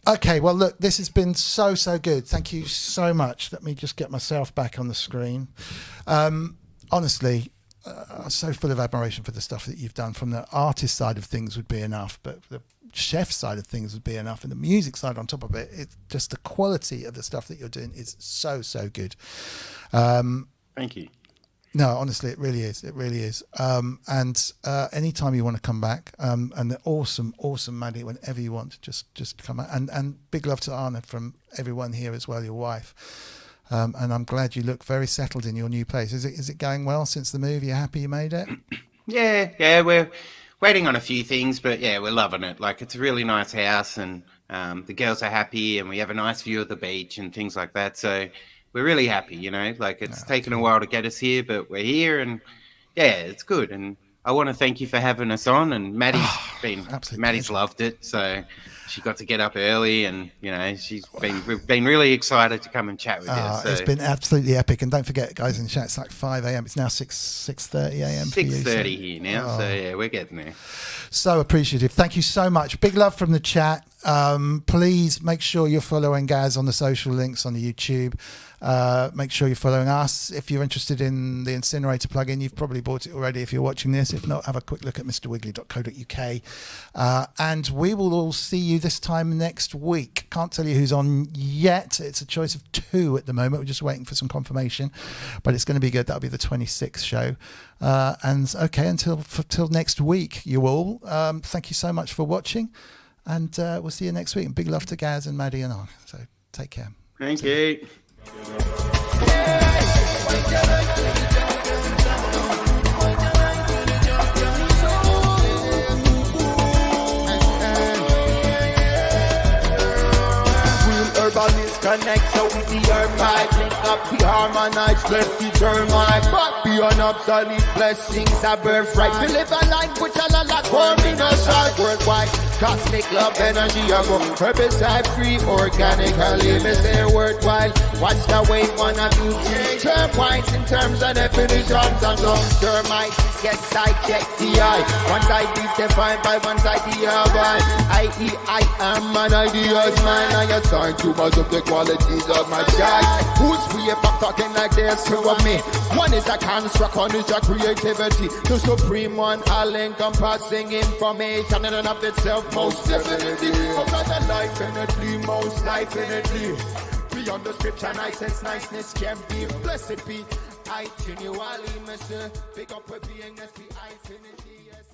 Okay, well, look, this has been so good. Thank you so much. Let me just get myself back on the screen. Honestly, so full of admiration for the stuff that you've done. From the artist side of things would be enough, but the chef side of things would be enough, and the music side on top of it, it's just the quality of the stuff that you're doing is so good. Thank you. No, honestly, it really is. And anytime you want to come back, and the awesome Maddie, whenever you want, just come out. And big love to Anna from everyone here as well, your wife. And I'm glad you look very settled in your new place. Is it going well since the move? You happy you made it? Yeah, we're waiting on a few things, but yeah, we're loving it. Like, it's a really nice house, and the girls are happy, and we have a nice view of the beach and things like that. So we're really happy, like it's taken a while to get us here, but we're here, and yeah, it's good. And I want to thank you for having us on, and Maddie's loved it. So she got to get up early, and we've been really excited to come and chat with you. So. It's been absolutely epic, and don't forget, guys, in chat, it's like 5 a.m. It's now 6:30 a.m. 6:30 here now, so yeah, we're getting there. So appreciative. Thank you so much. Big love from the chat. Please make sure you're following Gaz on the social links on the YouTube. Make sure you're following us. If you're interested in the Incinerator plugin, you've probably bought it already if you're watching this. If not, have a quick look at mrwiggly.co.uk. And we will all see you this time next week. Can't tell you who's on yet. It's a choice of 2 at the moment. We're just waiting for some confirmation, but it's going to be good. That'll be the 26th show. And okay, until next week, you all. Thank you so much for watching, and we'll see you next week. And big love to Gaz and Maddie and I. So take care. Thank you. Urbanists connect so with the earth pipe. Link up the harmonize, left the termite. But beyond obsolete blessings, a birthright. We live a language, a la communist art worldwide. Cosmic love, energy, I go herbicide free, organically, miss their worthwhile. Watch the way one of you use term points in terms of definitions and long termites. Yes, I check the eye. One side is defined by one side the other. I.e. I am an ideas man. I assign too much of the qualities of my child. Who's free up talking like there's 2 of me? One is a construct, one is a creativity. The supreme one, all encompassing information in and of itself, most definitely. Another life infinitely, most life infinitely. Beyond the scripture, niceness can be. Blessed be. I continually miss pick up a being, that's the infinity. Yes.